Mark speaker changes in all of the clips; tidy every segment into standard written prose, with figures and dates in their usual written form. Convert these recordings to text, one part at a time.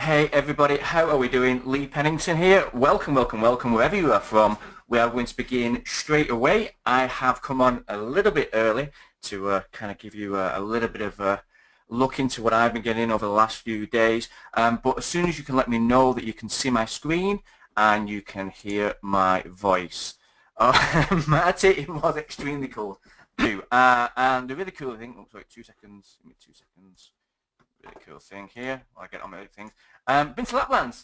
Speaker 1: Hey everybody, how are we doing? Lee Pennington here. Welcome, welcome, welcome wherever you are from. We are going to begin straight away. I have come on a little bit early to kind of give you a little bit of a look into what I've been getting over the last few days. But as soon as you can let me know that you can see my screen and you can hear my voice. Marty, it was extremely cool too. And the really cool thing, oh sorry, 2 seconds, give me 2 seconds. Really cool thing here. I get on my other things. Been to Lapland.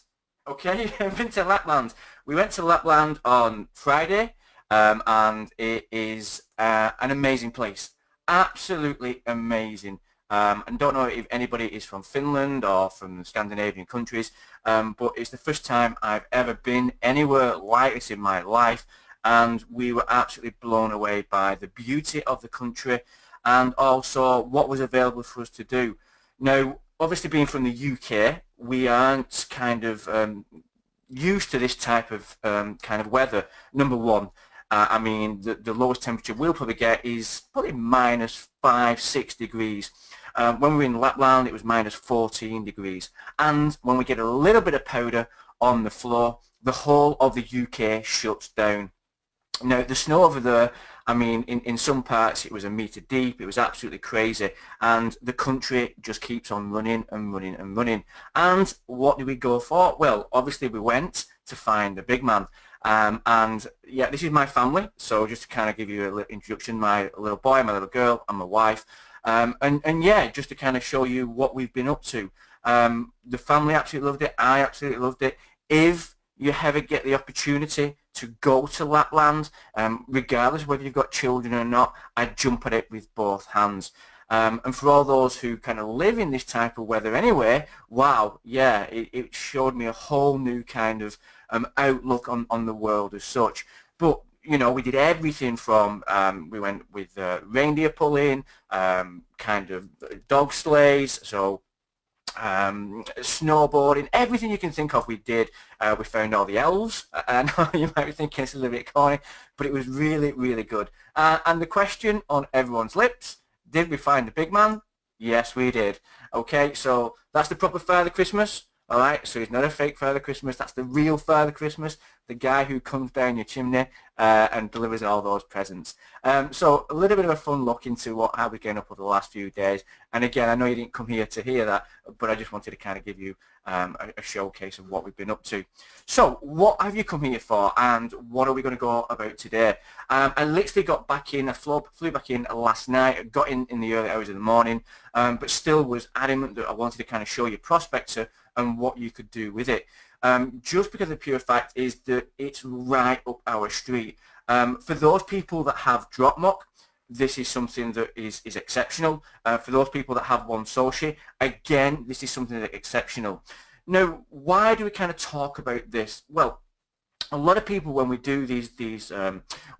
Speaker 1: Okay, been to Lapland. We went to Lapland on Friday, and it is an amazing place. Absolutely amazing. And don't know if anybody is from Finland or from the Scandinavian countries, but it's the first time I've ever been anywhere like this in my life, and we were absolutely blown away by the beauty of the country and also what was available for us to do. Now, obviously being from the UK, we aren't kind of used to this type of kind of weather. Number one, I mean, the lowest temperature we'll probably get is probably -5, 6 degrees. When we were in Lapland, it was -14 degrees. And when we get a little bit of powder on the floor, the whole of the UK shuts down. Now, the snow over there, I mean, in some parts it was a metre deep. It was absolutely crazy. And the country just keeps on running and running and running. And what did we go for? Well, obviously we went to find the big man. And yeah, this is my family. So just to kind of give you a little introduction, my little boy, my little girl, and my wife. And yeah, just to kind of show you what we've been up to. The family absolutely loved it. I absolutely loved it. If you ever get the opportunity to go to Lapland, regardless of whether you've got children or not, I'd jump at it with both hands. And for all those who kind of live in this type of weather anyway, wow, yeah, it showed me a whole new kind of outlook on the world as such. But you know, we did everything from, we went with reindeer pulling, kind of dog sleighs, so snowboarding, everything you can think of we did. We found all the elves. I know you might be thinking it's a little bit corny, but it was really, really good. And the question on everyone's lips, did we find the big man? Yes, we did. Okay, so that's the proper Father Christmas. All right, so he's not a fake Father Christmas. That's the real Father Christmas, the guy who comes down your chimney and delivers all those presents. So a little bit of a fun look into how we're getting up over the last few days. And again, I know you didn't come here to hear that, but I just wanted to kind of give you a showcase of what we've been up to. So what have you come here for, and what are we going to go about today? I literally got back in, I flew back in last night, I got in the early hours of the morning, but still was adamant that I wanted to kind of show you Prospector and what you could do with it. Just because the pure fact is that it's right up our street. For those people that have DropMock, this is something that is exceptional. For those people that have One Social, again, this is something that's exceptional. Now, why do we kind of talk about this? Well, a lot of people, when we do these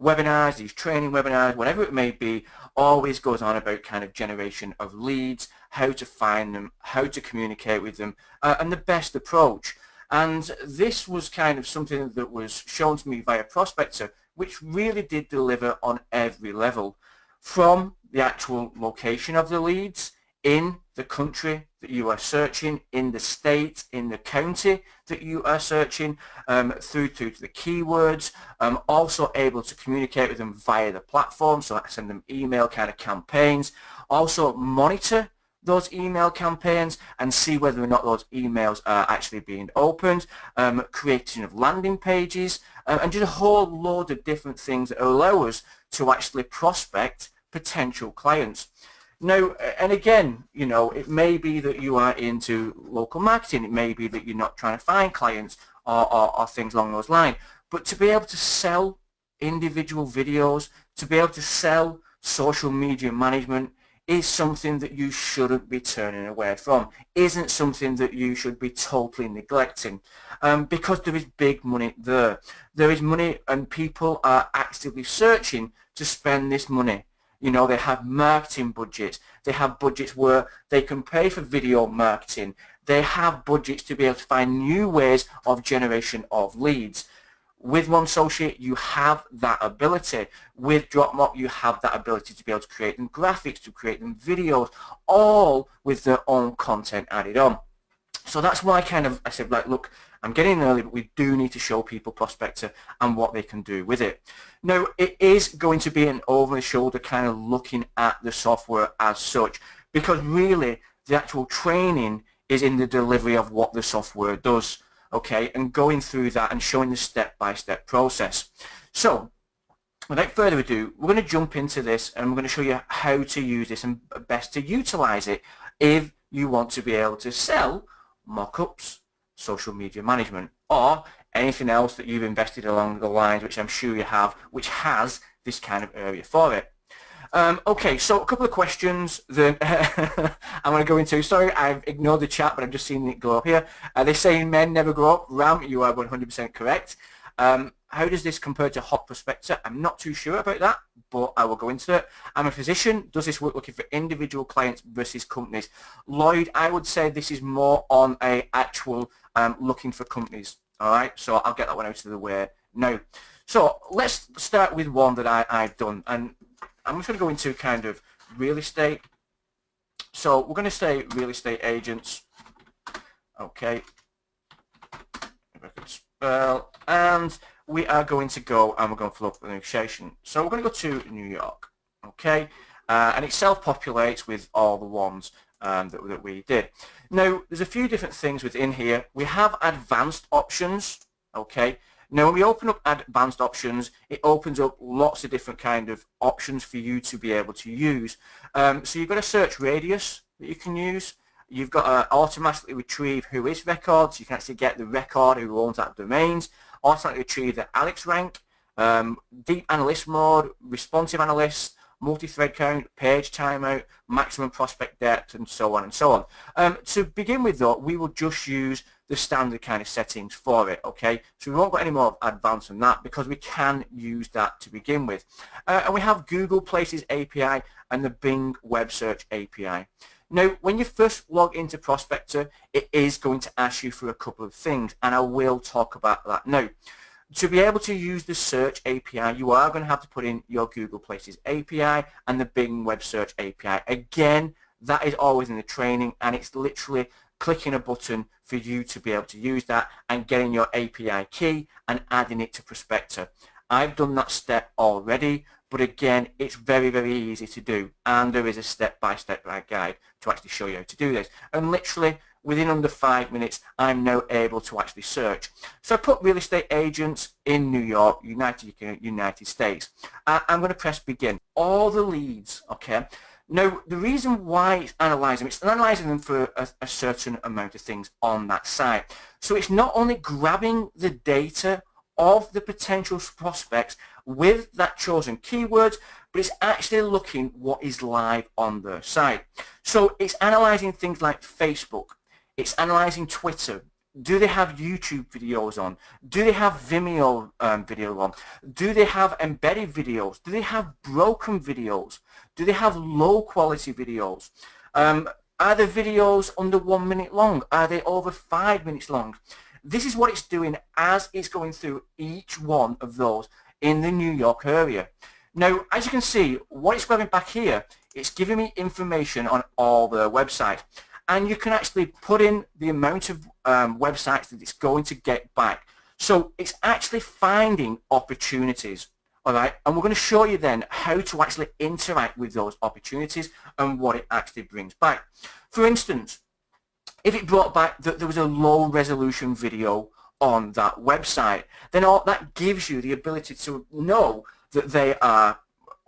Speaker 1: webinars, these training webinars, whatever it may be, always goes on about kind of generation of leads, how to find them, how to communicate with them, and the best approach. And this was kind of something that was shown to me via Prospector, which really did deliver on every level, from the actual location of the leads, in the country that you are searching, in the state, in the county that you are searching, through to the keywords, also able to communicate with them via the platform, so I can send them email kind of campaigns, also monitor those email campaigns and see whether or not those emails are actually being opened, creating of landing pages, and just a whole load of different things that allow us to actually prospect potential clients. Now, and again, you know, it may be that you are into local marketing, it may be that you're not trying to find clients or things along those lines, but to be able to sell individual videos, to be able to sell social media management, is something that you shouldn't be turning away from, isn't something that you should be totally neglecting, because there is big money there. There is money, and people are actively searching to spend this money. You know, they have marketing budgets, they have budgets where they can pay for video marketing, they have budgets to be able to find new ways of generation of leads. With One Social, you have that ability. With DropMock, you have that ability to be able to create them graphics, to create them videos, all with their own content added on. So that's why I said, like, look, I'm getting in early, but we do need to show people Prospector and what they can do with it. Now, it is going to be an over-the-shoulder kind of looking at the software as such, because really the actual training is in the delivery of what the software does, okay, and going through that and showing the step-by-step process. So without further ado, we're going to jump into this and we're going to show you how to use this and best to utilize it if you want to be able to sell mock-ups, social media management, or anything else that you've invested along the lines, which I'm sure you have, which has this kind of area for it. Okay, so a couple of questions that I'm going to go into. Sorry, I've ignored the chat, but I've just seen it go up here. They're saying men never grow up. Ram, you are 100% correct. How does this compare to Hot Prospector? I'm not too sure about that, but I will go into it. I'm a physician. Does this work looking for individual clients versus companies? Lloyd, I would say this is more on a actual looking for companies. All right, so I'll get that one out of the way now. So let's start with one that I've done, and I'm just going to go into kind of real estate. So we're going to say real estate agents. Okay. If I could spell, and we are going to go and we're going to fill up the negotiation. So we're going to go to New York, okay, and it self-populates with all the ones that we did. Now, there's a few different things within here. We have advanced options, okay. Now, when we open up advanced options, it opens up lots of different kind of options for you to be able to use. So you've got a search radius that you can use. You've got to automatically retrieve who is records. You can actually get the record who owns that domains. Automatically retrieve the Alex rank, deep analyst mode, responsive analyst, multi-thread count, page timeout, maximum prospect depth, and so on and so on. To begin with, though, we will just use the standard kind of settings for it, okay? So we won't go any more advanced than that because we can use that to begin with. And we have Google Places API and the Bing Web Search API. Now, when you first log into Prospector, it is going to ask you for a couple of things, and I will talk about that now. To be able to use the Search API, you are going to have to put in your Google Places API and the Bing Web Search API. Again, that is always in the training, and it's literally clicking a button for you to be able to use that and getting your API key and adding it to Prospector. I've done that step already, but again, it's very, very easy to do, and there is a step-by-step guide to actually show you how to do this. And literally, within under 5 minutes, I'm now able to actually search. So I put real estate agents in New York, United States. I'm going to press begin. All the leads, okay? Now, the reason why it's analyzing them for a certain amount of things on that site. So it's not only grabbing the data of the potential prospects with that chosen keywords, but it's actually looking what is live on their site. So it's analyzing things like Facebook. It's analyzing Twitter. Do they have YouTube videos on? Do they have Vimeo video on? Do they have embedded videos? Do they have broken videos? Do they have low quality videos? Are the videos under 1 minute long? Are they over 5 minutes long? This is what it's doing as it's going through each one of those in the New York area. Now, as you can see, what it's grabbing back here, it's giving me information on all their websites. And you can actually put in the amount of websites that it's going to get back. So it's actually finding opportunities, all right? And we're going to show you then how to actually interact with those opportunities and what it actually brings back. For instance, if it brought back that there was a low resolution video on that website, then all that gives you the ability to know that they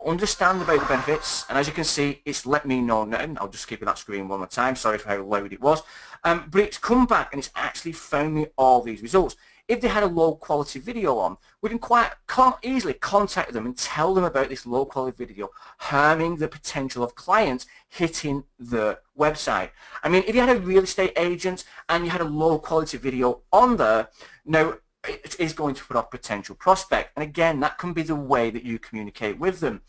Speaker 1: understand about the benefits, and as you can see, it's let me know now. I'll just keep that screen one more time, sorry for how loud it was, but it's come back and it's actually found me all these results. If they had a low quality video on, we can quite easily contact them and tell them about this low quality video harming the potential of clients hitting the website. I mean, if you had a real estate agent and you had a low quality video on there, now it is going to put off potential prospect. And again, that can be the way that you communicate with them.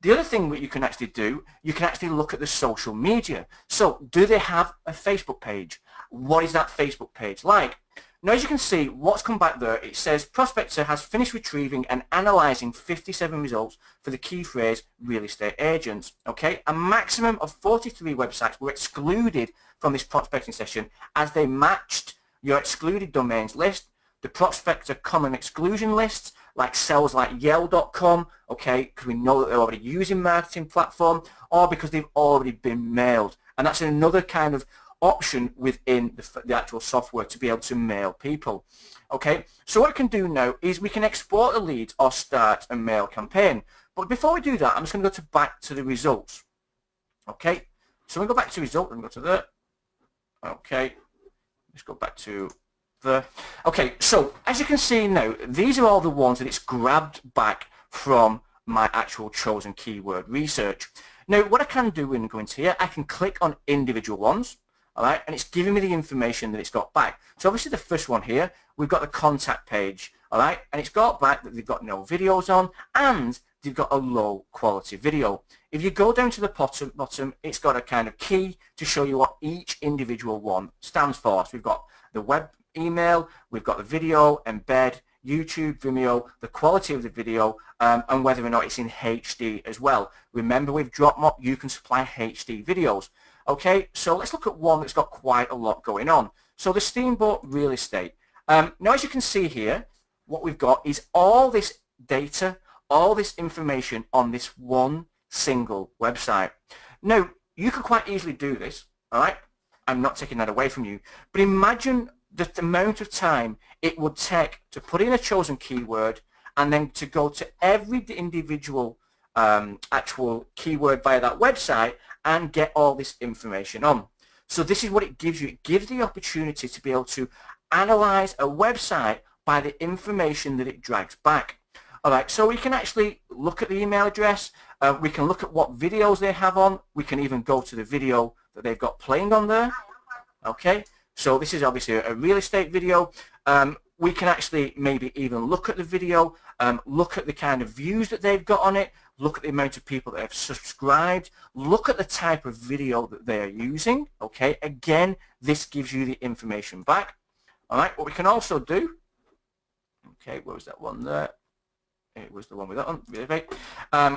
Speaker 1: The other thing that you can actually do, you can actually look at the social media. So do they have a Facebook page? What is that Facebook page like? Now, as you can see, what's come back there, it says Prospector has finished retrieving and analysing 57 results for the key phrase real estate agents. Okay, a maximum of 43 websites were excluded from this prospecting session as they matched your excluded domains list, the Prospector common exclusion lists, like cells like Yell.com, okay, because we know that they're already using marketing platform, or because they've already been mailed. And that's another kind of option within the actual software to be able to mail people. Okay, so what we can do now is we can export the leads or start a mail campaign. But before we do that, I'm just going to go back to the results. Okay, so we go back to result and go to there. Okay, let's go back to there. Okay, so as you can see now, these are all the ones that it's grabbed back from my actual chosen keyword research. Now, what I can do when I go into here, I can click on individual ones. All right, and it's giving me the information that it's got back. So obviously the first one here, we've got the contact page, all right, and it's got back that they've got no videos on and they've got a low quality video. If you go down to the bottom, it's got a kind of key to show you what each individual one stands for. So we've got the web email, we've got the video, embed, YouTube, Vimeo, the quality of the video, and whether or not it's in HD as well. Remember, with Dropmop, you can supply HD videos. Okay, so let's look at one that's got quite a lot going on. So the Steamboat Real Estate. Now, as you can see here, what we've got is all this data, all this information on this one single website. Now, you could quite easily do this, all right? I'm not taking that away from you. But imagine the amount of time it would take to put in a chosen keyword and then to go to every individual actual keyword via that website and get all this information on. So this is what it gives you. It gives the opportunity to be able to analyze a website by the information that it drags back. All right, so we can actually look at the email address. We can look at what videos they have on. We can even go to the video that they've got playing on there. Okay, so this is obviously a real estate video. We can actually maybe even look at the video, look at the kind of views that they've got on it, look at the amount of people that have subscribed, look at the type of video that they are using. Okay, again, this gives you the information back. All right, what we can also do, okay, where was that one there? It was the one with that one, really big.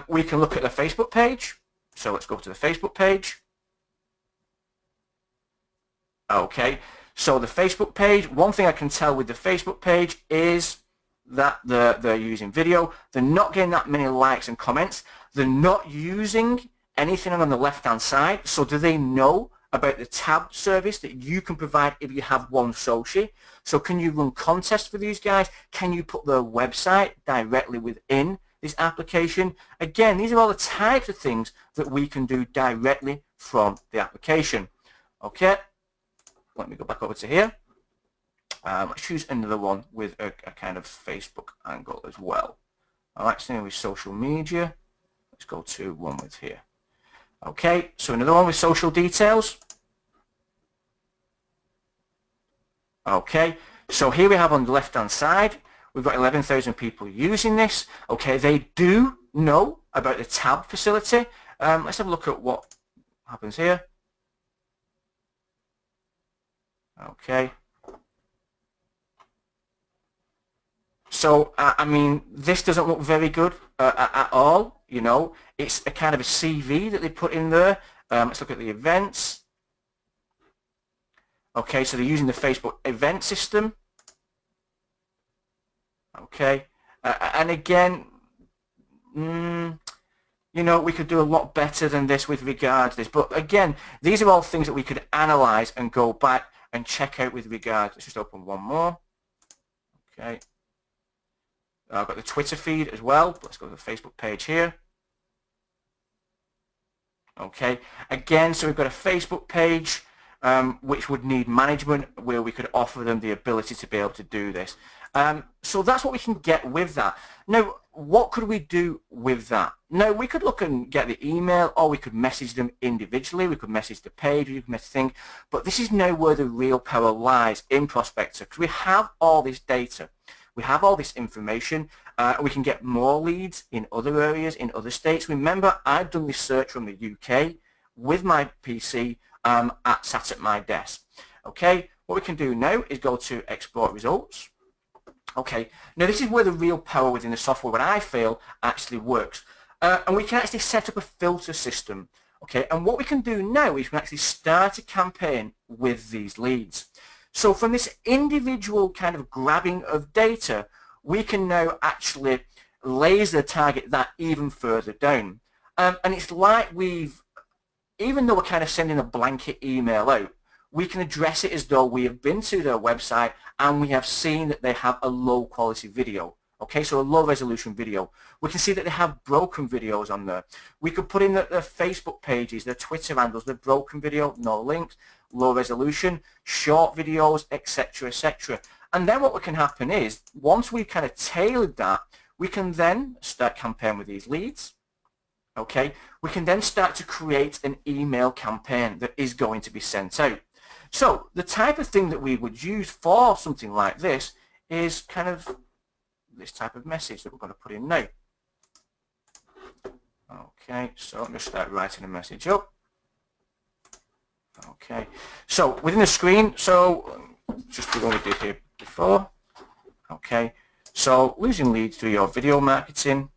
Speaker 1: We can look at the Facebook page. So let's go to the Facebook page. Okay, so the Facebook page, one thing I can tell with the Facebook page is that they're using video. They're not getting that many likes and comments. They're not using anything on the left-hand side. So do they know about the tab service that you can provide if you have one social? So can you run contests for these guys? Can you put their website directly within this application? Again, these are all the types of things that we can do directly from the application. Okay, let me go back over to here. Let's choose another one with a kind of Facebook angle as well. All right, so with social media, let's go to one with here. Okay, so another one with social details. Okay, so here we have on the left-hand side, we've got 11,000 people using this. Okay, they do know about the tab facility. Let's have a look at what happens here. Okay. So, I mean, this doesn't look very good at all, you know. It's a kind of a CV that they put in there. Let's look at the events. Okay, so they're using the Facebook event system. Okay, and again, you know, we could do a lot better than this with regards to this. But again, these are all things that we could analyze and go back and check out with regards. Let's just open one more. Okay. I've got the Twitter feed as well. Let's go to the Facebook page here. Okay, again, so we've got a Facebook page which would need management, where we could offer them the ability to be able to do this. So that's what we can get with that. Now, what could we do with that? Now, we could look and get the email, or we could message them individually. We could message the page, we could message things. But this is now where the real power lies in Prospector, because we have all this data. We have all this information. We can get more leads in other areas, in other states. Remember, I've done this search from the UK with my PC sat at my desk. Okay, what we can do now is go to export results. Okay, now this is where the real power within the software, what I feel, actually works. And we can actually set up a filter system. Okay, and what we can do now is we can actually start a campaign with these leads. So from this individual kind of grabbing of data, we can now actually laser target that even further down. And it's like even though we're kind of sending a blanket email out, we can address it as though we have been to their website and we have seen that they have a low quality video. Okay, so a low resolution video. We can see that they have broken videos on there. We could put in their Facebook pages, their Twitter handles, their broken video, no links, low resolution, short videos, etc., etc. And then what can happen is, once we've kind of tailored that, we can then start campaigning with these leads. Okay, we can then start to create an email campaign that is going to be sent out. So the type of thing that we would use for something like this is kind of this type of message that we're going to put in now. Okay, so I'm going to start writing a message up. Okay, so within the screen, so just what we did here before. Okay, so losing leads through your video marketing.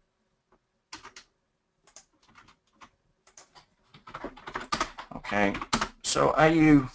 Speaker 1: Okay, so are you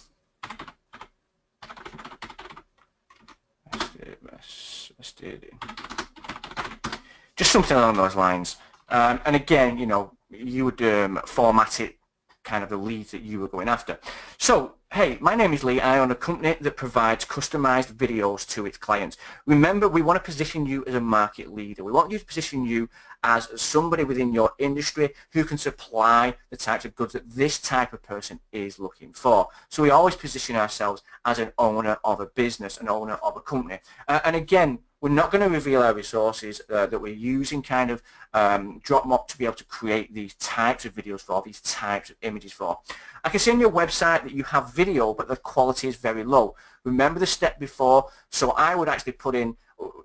Speaker 1: just something along those lines, and again, you know, you would format it kind of the leads that you were going after. So hey, my name is Lee. I own a company that provides customized videos to its clients. Remember, we want to position you as a market leader. We want you to position you as somebody within your industry who can supply the types of goods that this type of person is looking for. So we always position ourselves as an owner of a business, an owner of a company. And again, we're not going to reveal our resources that we're using kind of Dropbox to be able to create these types of videos for, these types of images for. I can see on your website that you have video, but the quality is very low. Remember the step before, so I would actually put in,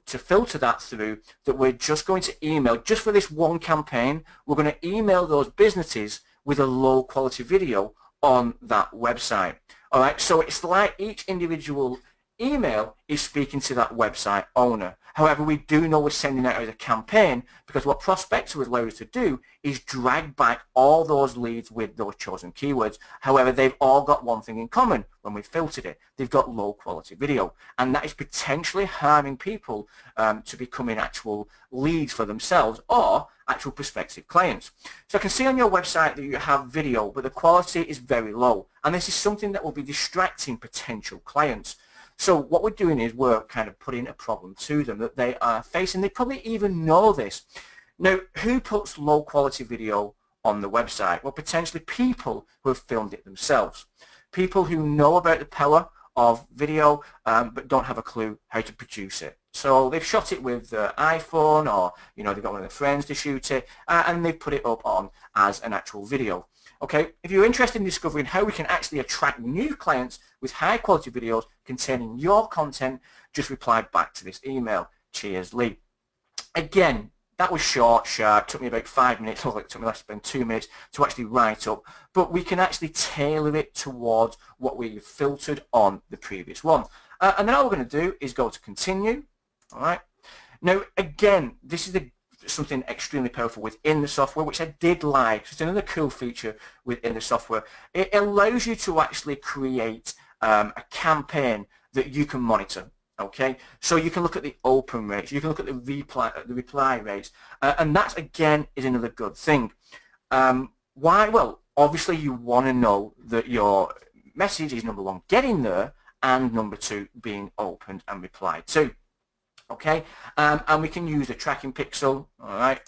Speaker 1: to filter that through, that we're just going to email, just for this one campaign, we're going to email those businesses with a low quality video on that website. All right, so it's like each individual email is speaking to that website owner. However, we do know we're sending out as a campaign, because what Prospector would allow us to do is drag back all those leads with those chosen keywords. However, they've all got one thing in common when we filtered it. They've got low quality video, and that is potentially harming people to becoming actual leads for themselves or actual prospective clients. So I can see on your website that you have video, but the quality is very low, and this is something that will be distracting potential clients. So what we're doing is we're kind of putting a problem to them that they are facing. They probably even know this. Now, who puts low quality video on the website? Well, potentially people who have filmed it themselves. People who know about the power of video but don't have a clue how to produce it. So they've shot it with their iPhone, or you know, they've got one of their friends to shoot it, and they've put it up on as an actual video. Okay, if you're interested in discovering how we can actually attract new clients with high quality videos containing your content, just reply back to this email. Cheers, Lee. Again, that was short, sharp, took me about 5 minutes, or it took me less than 2 minutes to actually write up, but we can actually tailor it towards what we filtered on the previous one. And then all we're going to do is go to continue. All right. Now, again, this is something extremely powerful within the software, which I did like. It's another cool feature within the software. It allows you to actually create a campaign that you can monitor. Okay, so you can look at the open rates, you can look at the reply rates, and that again is another good thing. Why? Well, obviously you want to know that your message is, number one, getting there, and number two, being opened and replied to. Okay, and we can use the tracking pixel. All right,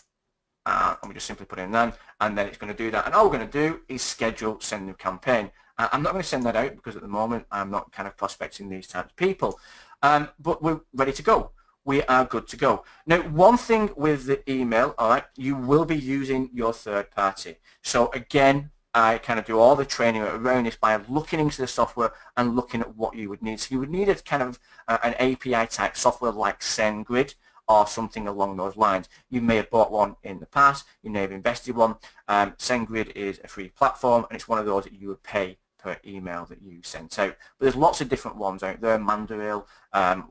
Speaker 1: and we just simply put in that, and then it's going to do that. And all we're going to do is schedule send new campaign. I'm not going to send that out because at the moment I'm not kind of prospecting these types of people. But we're ready to go. We are good to go. Now, one thing with the email, all right, you will be using your third party. So again, I kind of do all the training around this by looking into the software and looking at what you would need. So you would need a kind of an API type software like SendGrid or something along those lines. You may have bought one in the past. You may have invested one. SendGrid is a free platform, and it's one of those that you would pay per email that you sent out. But there's lots of different ones out there, Mandaril,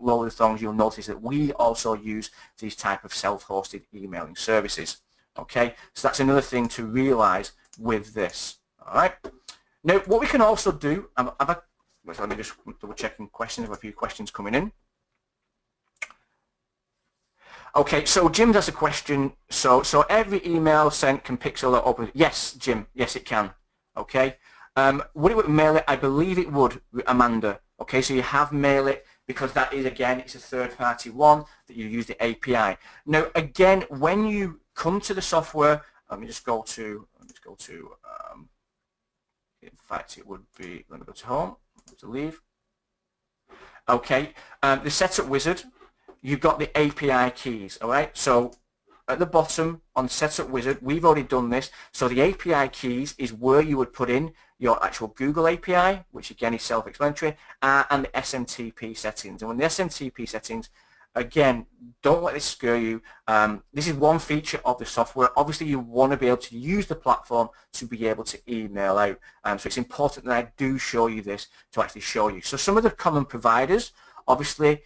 Speaker 1: loads of things. You'll notice that we also use these type of self-hosted emailing services. Okay, so that's another thing to realize with this. All right. Now, what we can also do, let me just double checking questions. I have a few questions coming in. Okay, so Jim has a question. So every email sent can pixel that open? Yes, Jim. Yes, it can. Okay. Would it mail it? I believe it would, Amanda. Okay, so you have mail it because that is, again, it's a third-party one that you use the API. Now, again, when you come to the software, let me just go to, in fact, it would be, let me go to home, to leave. Okay, the setup wizard, you've got the API keys, all right? So at the bottom on setup wizard, we've already done this. So the API keys is where you would put in your actual Google API, which again is self-explanatory, and the SMTP settings. And when the SMTP settings, again, don't let this scare you. This is one feature of the software. Obviously, you want to be able to use the platform to be able to email out. So it's important that I do show you this to actually show you. So some of the common providers, obviously,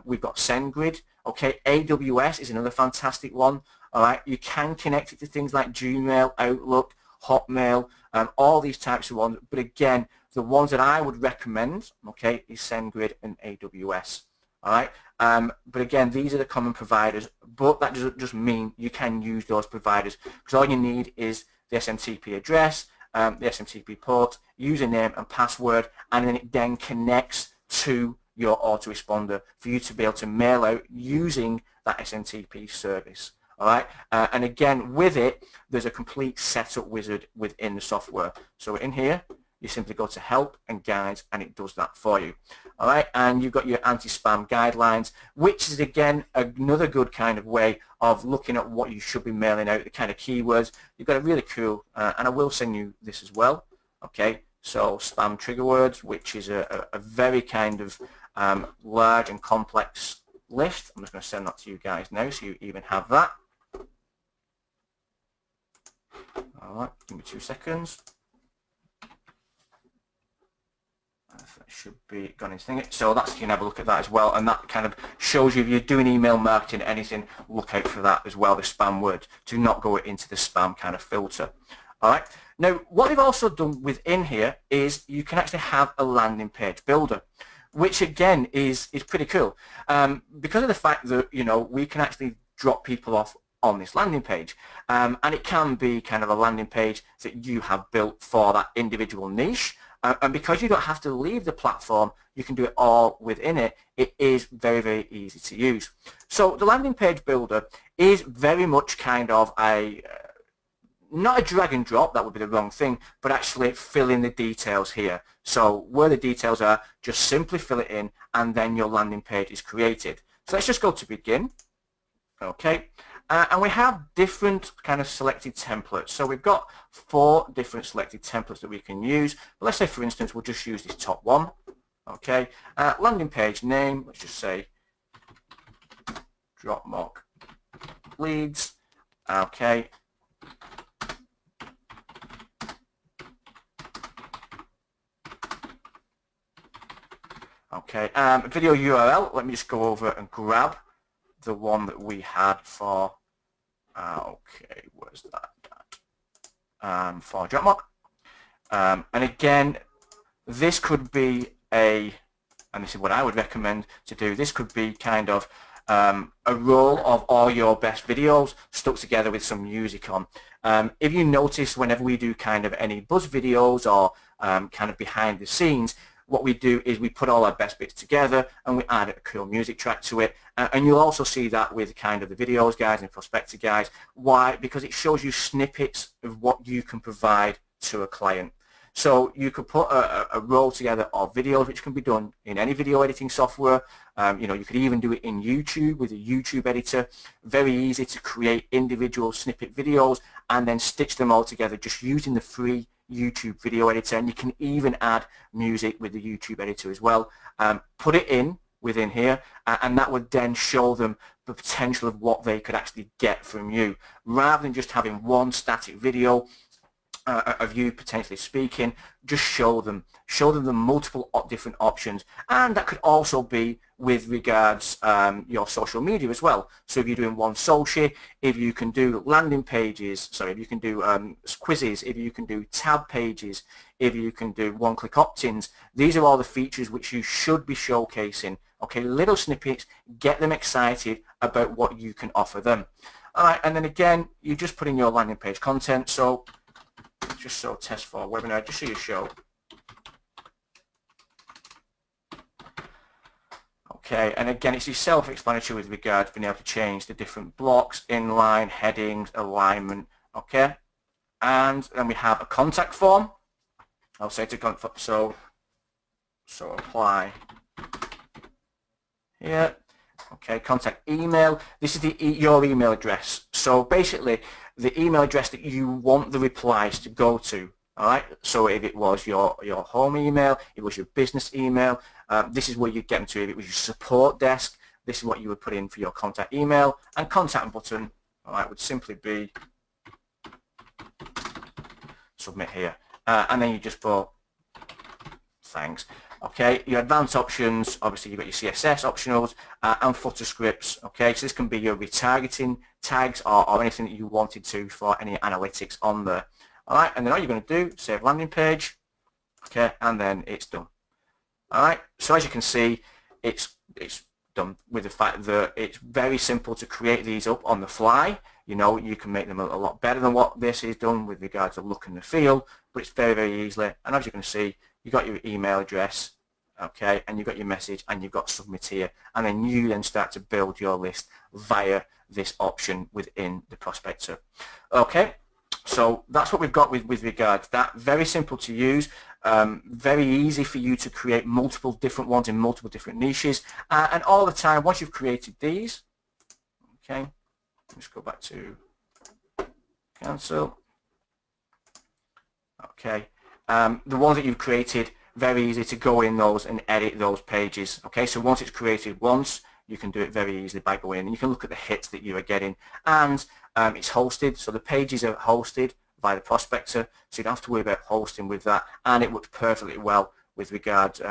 Speaker 1: we've got SendGrid. Okay, AWS is another fantastic one. All right, you can connect it to things like Gmail, Outlook, Hotmail, all these types of ones. But again, the ones that I would recommend, okay, is SendGrid and AWS. All right, but again, these are the common providers. But that doesn't just mean you can use those providers, because all you need is the SMTP address, the SMTP port, username and password, and then it then connects to your autoresponder for you to be able to mail out using that SMTP service. All right, and again, with it, there's a complete setup wizard within the software. So in here, you simply go to help and guides, and it does that for you. All right, and you've got your anti-spam guidelines, which is again another good kind of way of looking at what you should be mailing out, the kind of keywords. You've got a really cool, and I will send you this as well. Okay, so spam trigger words, which is a very kind of large and complex list. I'm just going to send that to you guys now, so you even have that. All right, give me 2 seconds. That should be gone into thing. So that's, you can have a look at that as well, and that kind of shows you if you're doing email marketing, anything, look out for that as well, the spam word, to not go into the spam kind of filter. All right. Now, what they've also done within here is you can actually have a landing page builder, which again is pretty cool, because of the fact that, you know, we can actually drop people off on this landing page, and it can be kind of a landing page that you have built for that individual niche, and because you don't have to leave the platform, you can do it all within it. It is very, very easy to use. So the landing page builder is very much kind of a not a drag and drop, that would be the wrong thing, but actually fill in the details here. So where the details are, just simply fill it in, and then your landing page is created. So let's just go to begin. Okay, and we have different kind of selected templates. So we've got 4 different selected templates that we can use. But let's say, for instance, we'll just use this top one. Okay, landing page name, let's just say drop mock leads. Okay. Okay, video URL, let me just go over and grab the one that we had for, okay, where's that, for Dropmock. And again, this could be and this is what I would recommend to do, this could be kind of a roll of all your best videos stuck together with some music on. If you notice, whenever we do kind of any buzz videos or kind of behind the scenes, what we do is we put all our best bits together and we add a cool music track to it. And you'll also see that with kind of the videos guys and Prospector guys. Why? Because it shows you snippets of what you can provide to a client. So you could put a roll together of videos, which can be done in any video editing software. You know, you could even do it in YouTube with a YouTube editor. Very easy to create individual snippet videos and then stitch them all together just using the free YouTube video editor, and you can even add music with the YouTube editor as well. Put it in within here, and that would then show them the potential of what they could actually get from you, rather than just having one static video of you potentially speaking, just show them the multiple different options. And that could also be with regards your social media as well. So if you're doing one social, if you can do landing pages, sorry, if you can do quizzes, if you can do tab pages, if you can do one-click opt-ins, these are all the features which you should be showcasing. Okay, little snippets, get them excited about what you can offer them. All right, and then again, you just put in your landing page content. So just so test for webinar, just so you show. Okay, and again, it's self-explanatory with regards to being able to change the different blocks, inline, headings, alignment. Okay, and then we have a contact form. I'll say to so apply here. Okay, contact email. This is your email address. So basically, the email address that you want the replies to go to. All right. So if it was your home email, it was your business email. This is where you get them to. If it was your support desk, this is what you would put in for your contact email. And contact button, all right, would simply be submit here, and then you just put thanks. Okay, your advanced options, obviously you've got your CSS optionals and footer scripts. Okay, so this can be your retargeting tags or anything that you wanted to for any analytics on there. All right, and then all you're going to do, save landing page. Okay, and then it's done. All right, so as you can see, it's done with the fact that it's very simple to create these up on the fly. You know, you can make them a lot better than what this is done with regards to look and the feel, but it's very, very easily. And as you can see, you've got your email address, okay, and you've got your message, and you've got submit here, and then you then start to build your list via this option within the Prospector. Okay, so that's what we've got with regards to that. Very simple to use, very easy for you to create multiple different ones in multiple different niches, and all the time, once you've created these, okay, let's go back to cancel. Okay, the ones that you've created, very easy to go in those and edit those pages. Okay, so once it's created once, you can do it very easily by going in, and you can look at the hits that you are getting, and it's hosted, so the pages are hosted by the Prospector, so you don't have to worry about hosting with that, and it works perfectly well with regards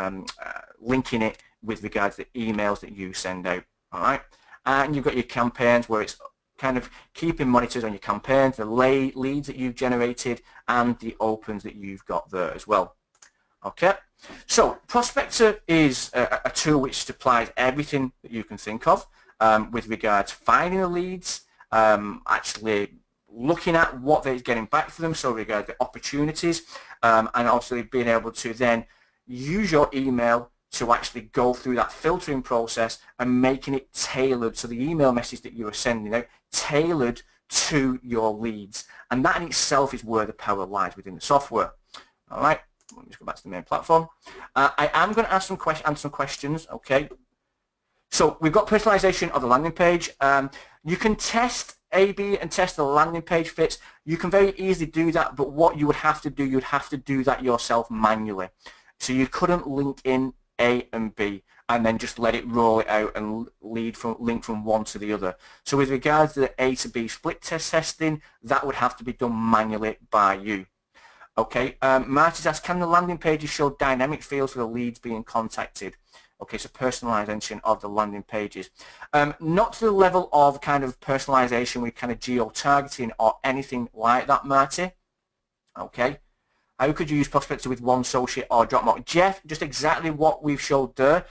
Speaker 1: linking it with regards to the emails that you send out. All right, and you've got your campaigns where it's kind of keeping monitors on your campaigns, the leads that you've generated, and the opens that you've got there as well. Okay, so Prospector is a tool which supplies everything that you can think of with regards to finding the leads, actually looking at what they're getting back for them, so regarding the opportunities, and also being able to then use your email to actually go through that filtering process and making it tailored, so the email message that you are sending out tailored to your leads, and that in itself is where the power lies within the software. All right, let me just go back to the main platform. I am going to answer some questions. Okay, so we've got personalization of the landing page. You can test A/B and test the landing page fits. You can very easily do that, but what you would have to do, you'd have to do that yourself manually. So you couldn't link in A and B and then just let it roll it out and link from one to the other. So with regards to the A to B split test testing, that would have to be done manually by you. Okay, Marty's asked, can the landing pages show dynamic fields for the leads being contacted? Okay, so personalization of the landing pages. Not to the level of kind of personalization with kind of geo-targeting or anything like that, Marty. Okay. How could you use Prospector with one social or Dropbox? Jeff, just exactly what we've showed there.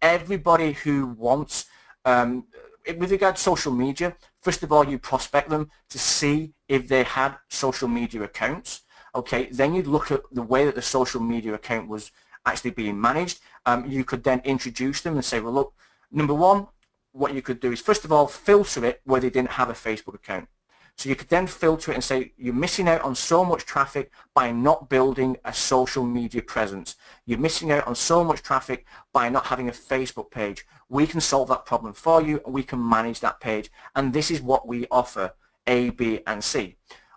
Speaker 1: Everybody who wants, with regard to social media, first of all, you prospect them to see if they had social media accounts. Okay, then you'd look at the way that the social media account was actually being managed. You could then introduce them and say, well, look, number one, what you could do is, first of all, filter it where they didn't have a Facebook account. So you could then filter it and say, you're missing out on so much traffic by not building a social media presence. You're missing out on so much traffic by not having a Facebook page. We can solve that problem for you, and we can manage that page. And this is what we offer, A, B, and C.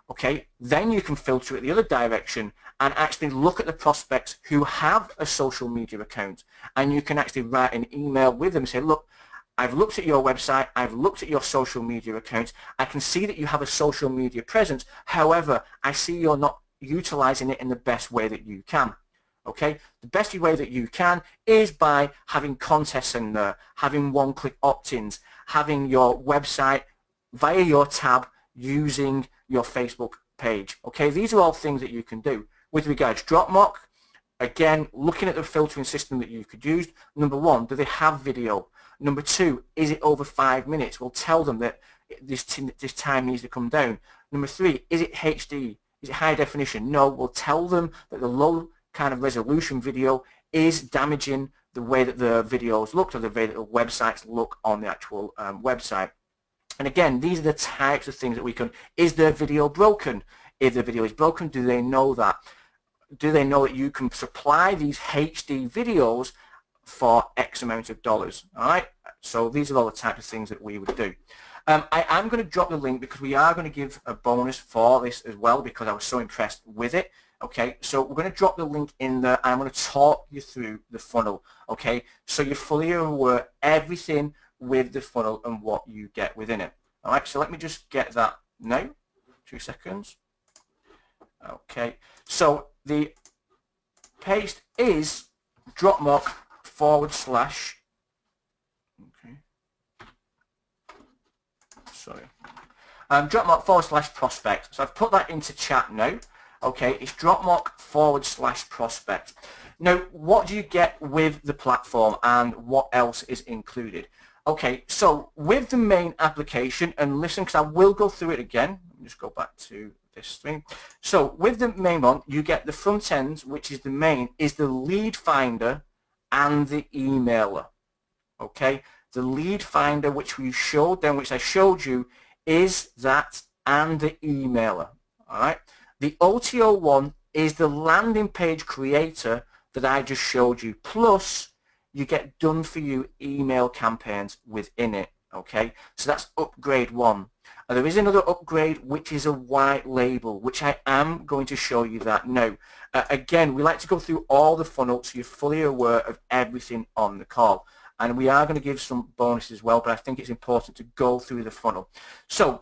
Speaker 1: Okay, then you can filter it the other direction and actually look at the prospects who have a social media account, and you can actually write an email with them and say, look, I've looked at your website, I've looked at your social media accounts, I can see that you have a social media presence, however, I see you're utilizing it in the best way that you can. Okay, the best way that you can is by having contests in there, having one-click opt-ins, having your website via your tab using your Facebook page. Okay, these are all things that you can do. With regards to DropMock, again, looking at the filtering system that you could use, number one, do they have video? Number two, is it over 5 minutes? We'll tell them that this time needs to come down. Number three, is it HD? Is it high definition? No, we'll tell them that the low kind of resolution video is damaging the way that the videos look or the way that the websites look on the actual website. And again, these are the types of things that we can, is their video broken? If the video is broken, do they know that? Do they know that you can supply these HD videos for X amount of dollars? All right, so these are all the types of things that we would do. I am going to drop the link because we are going to give a bonus for this as well because I was so impressed with it. Okay, so we're going to drop the link in there and I'm going to talk you through the funnel. Okay, so you're fully aware of everything with the funnel and what you get within it. All right, so let me just get that now. 2 seconds. Okay, so the paste is DropMock / okay, sorry, DropMock / prospect. So I've put that into chat now. Okay, it's DropMock / prospect. Now, what do you get with the platform and what else is included? Okay, so with the main application, and listen, because I will go through it again. Let me just go back to this screen. So with the main one, you get the front end, which is the main, is the lead finder and the emailer. Okay, the lead finder, which we showed then, which I showed you, is that and the emailer. All right. The OTO one is the landing page creator that I just showed you, plus you get done for you email campaigns within it. Okay, so that's upgrade one. And there is another upgrade which is a white label, which I am going to show you that now. Again, we like to go through all the funnel so you're fully aware of everything on the call. And we are going to give some bonuses as well, but I think it's important to go through the funnel. So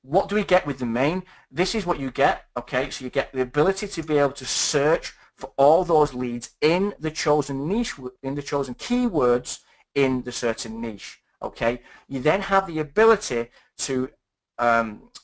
Speaker 1: what do we get with the main? This is what you get. Okay, so you get the ability to be able to search for all those leads in the chosen niche, in the chosen keywords in the certain niche. Okay, you then have the ability to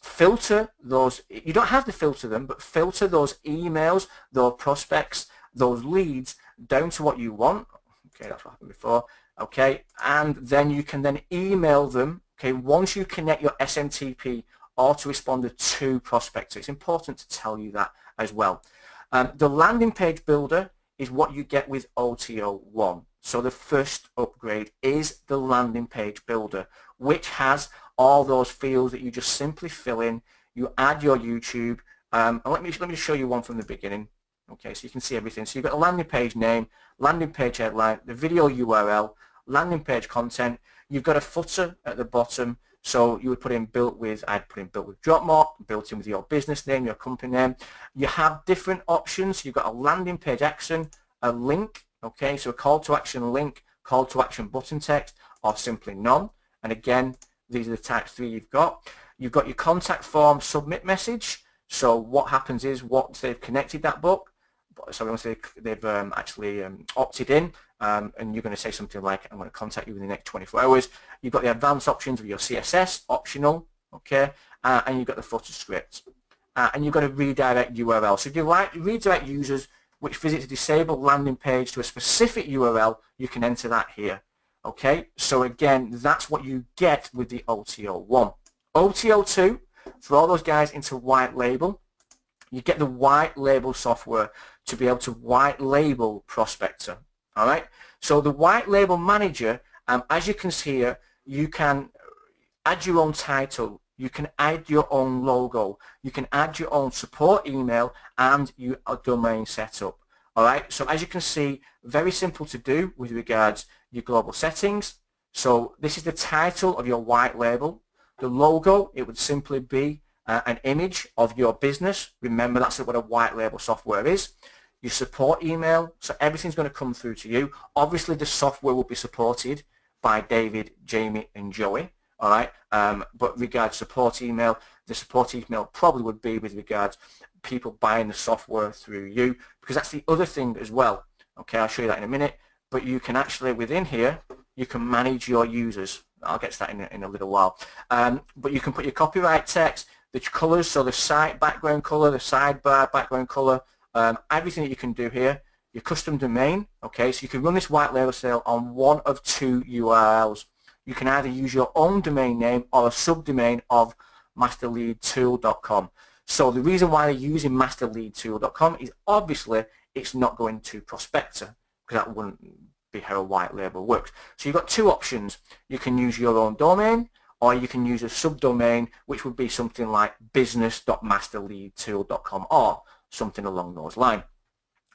Speaker 1: filter those. You don't have to filter them, but filter those emails, those prospects, those leads down to what you want. Okay, that's what happened before. Okay, and then you can then email them. Okay, once you connect your SMTP autoresponder to Prospector. It's important to tell you that as well. The landing page builder is what you get with OTO 1. So the first upgrade is the landing page builder, which has all those fields that you just simply fill in. You add your YouTube. And let me show you one from the beginning. Okay, so you can see everything. So you've got a landing page name, landing page headline, the video URL, landing page content. You've got a footer at the bottom. So you would put in built with, I'd put in built with DropMock, built in with your business name, your company name. You have different options. You've got a landing page action, a link, okay, so a call to action link, call to action button text, or simply none. And again, these are the types 3 you've got. You've got your contact form submit message. So what happens is once they've connected that book, sorry, once they've actually opted in, and you're going to say something like, I'm going to contact you within the next 24 hours. You've got the advanced options of your CSS, optional, okay, and you've got the footer script. And you've got a redirect URL. So if you like redirect users which visit a disabled landing page to a specific URL, you can enter that here. Okay, so again, that's what you get with the OTO 1. OTO 2, for all those guys into white label, you get the white label software to be able to white label Prospector. All right, so the white label manager, as you can see here, you can add your own title, you can add your own logo, you can add your own support email and your domain setup. All right, so as you can see, very simple to do with regards your global settings. So this is the title of your white label. The logo, it would simply be an image of your business. Remember, that's what a white label software is. Your support email, so everything's going to come through to you. Obviously, the software will be supported by David, Jamie, and Joey. all right? But regards support email, the support email probably would be with regards people buying the software through you, because that's the other thing as well. Okay, I'll show you that in a minute. But you can actually, within here, you can manage your users. I'll get to that in a little while. But you can put your copyright text, the colors, so the site background color, the sidebar background color, everything that you can do here. Your custom domain, okay, so you can run this white label sale on one of two URLs. You can either use your own domain name or a subdomain of masterleadtool.com. So the reason why they're using masterleadtool.com is obviously it's not going to Prospector, because that wouldn't be how a white label works. So you've got two options. You can use your own domain, or you can use a subdomain, which would be something like business.masterleadtool.com or something along those lines.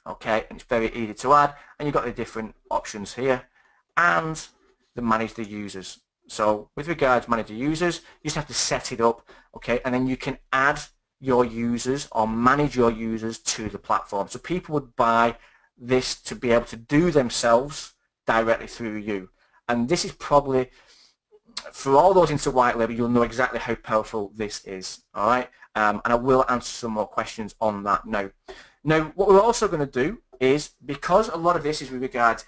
Speaker 1: Okay, and it's very easy to add, and you've got the different options here, and the manage the users. So with regards to manage the users, you just have to set it up, okay, and then you can add your users or manage your users to the platform. So people would buy this to be able to do themselves directly through you. And this is probably, for all those into white label, you'll know exactly how powerful this is, all right? And I will answer some more questions on that now. Now, what we're also going to do is, because a lot of this is with regards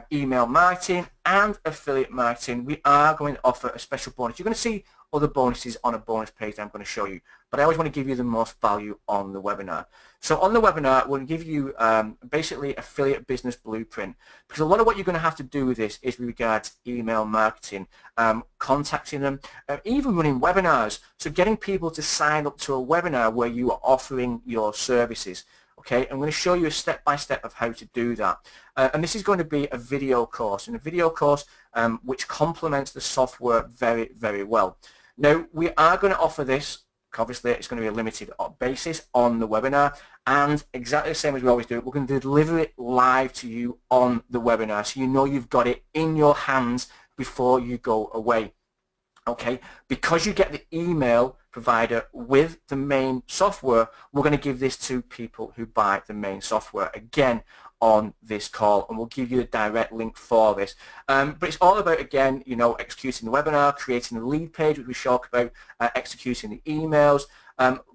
Speaker 1: email marketing and affiliate marketing, we are going to offer a special bonus. You're going to see other bonuses on a bonus page that I'm going to show you, but I always want to give you the most value on the webinar. So on the webinar, we'll give you basically affiliate business blueprint, because a lot of what you're going to have to do with this is with regards email marketing, contacting them, even running webinars. So getting people to sign up to a webinar where you are offering your services. Okay, I'm going to show you a step-by-step of how to do that. And this is going to be a video course, and a video course which complements the software very, very well. Now, we are going to offer this, obviously it's going to be a limited basis on the webinar, and exactly the same as we always do, we're going to deliver it live to you on the webinar, so you know you've got it in your hands before you go away. Okay, because you get the email provider with the main software, we're going to give this to people who buy the main software again on this call, and we'll give you a direct link for this. But it's all about, again, you know, executing the webinar, creating the lead page, which we talk about, executing the emails,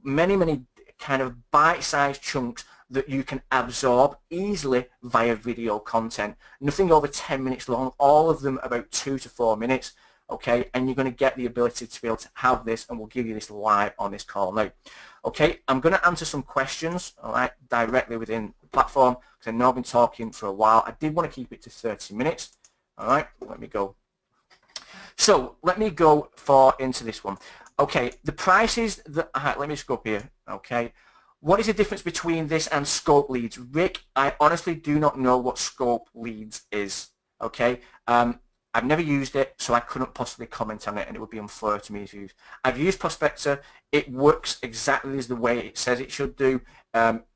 Speaker 1: many kind of bite-sized chunks that you can absorb easily via video content. Nothing over 10 minutes long, all of them about 2 to 4 minutes. Okay, and you're going to get the ability to be able to have this, and we'll give you this live on this call now. Okay, I'm going to answer some questions, all right, directly within the platform, because I know I've been talking for a while. I did want to keep it to 30 minutes. All right, let me go. So let me go into this one. Okay, the prices that, let me just go up here. Okay, what is the difference between this and Scope Leads? Rick, I honestly do not know what Scope Leads is. Okay, I've never used it, so I couldn't possibly comment on it, and it would be unfair to me to use. I've used Prospector. It works exactly as the way it says it should do.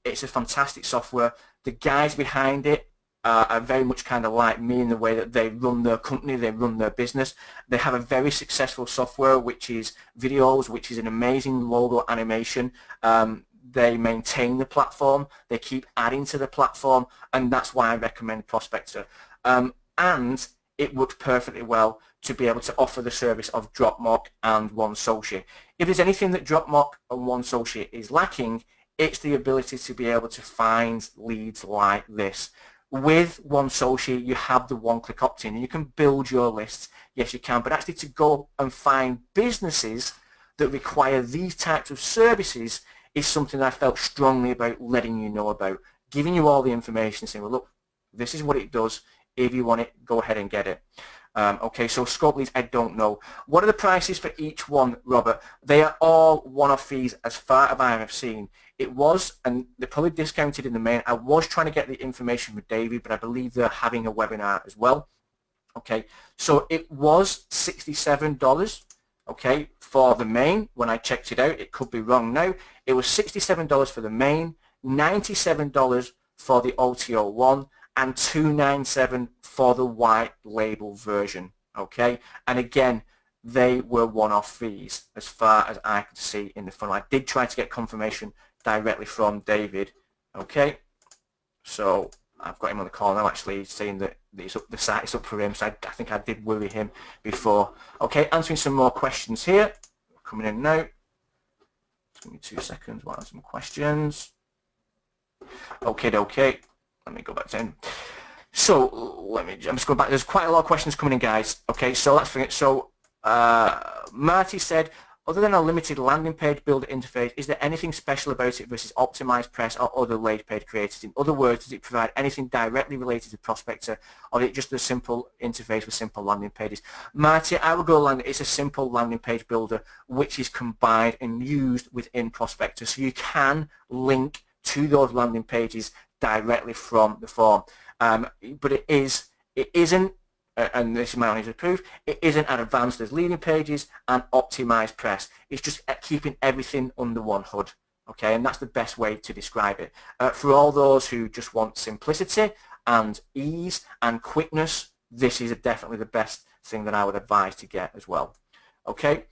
Speaker 1: It's a fantastic software. The guys behind it are very much kind of like me in the way that they run their company, they run their business. They have a very successful software, which is videos, which is an amazing logo animation. They maintain the platform. They keep adding to the platform, and that's why I recommend Prospector. And it works perfectly well to be able to offer the service of Dropmock and OneSociate. If there's anything that Dropmock and OneSociate is lacking, it's the ability to be able to find leads like this. With OneSociate, you have the one-click opt-in, and you can build your lists. Yes, you can, but actually to go and find businesses that require these types of services is something I felt strongly about letting you know about, giving you all the information, saying, well, look, this is what it does. If you want it, go ahead and get it. Okay, so Scope Leads, I don't know. What are the prices for each one, Robert? They are all one-off fees as far as I have seen. It was, and they're probably discounted in the main. I was trying to get the information with David, but I believe they're having a webinar as well. Okay, so it was $67, okay, for the main. When I checked it out, it could be wrong now. It was $67 for the main, $97 for the OTO1, and $297 for the white label version. Okay, and again, they were one-off fees as far as I could see in the funnel. I did try to get confirmation directly from David. Okay, so I've got him on the call now actually, saying that it's up, the site is up for him, so I think I did worry him before. Okay, answering some more questions here. Coming in now. Give me 2 seconds while I have some questions. Okay. Let me go back down. So I'm just going back. There's quite a lot of questions coming in, guys. Okay, so let's forget. So Marty said, other than a limited landing page builder interface, is there anything special about it versus optimized press or other late page creators? In other words, does it provide anything directly related to Prospector, or is it just a simple interface with simple landing pages? Marty, I will go land. It's a simple landing page builder which is combined and used within Prospector, so you can link to those landing pages directly from the form. But it isn't, and this is my honest proof, it isn't as advanced as leading pages and optimized press. It's just keeping everything under one hood, okay? And that's the best way to describe it. For all those who just want simplicity and ease and quickness, this is definitely the best thing that I would advise to get as well, okay?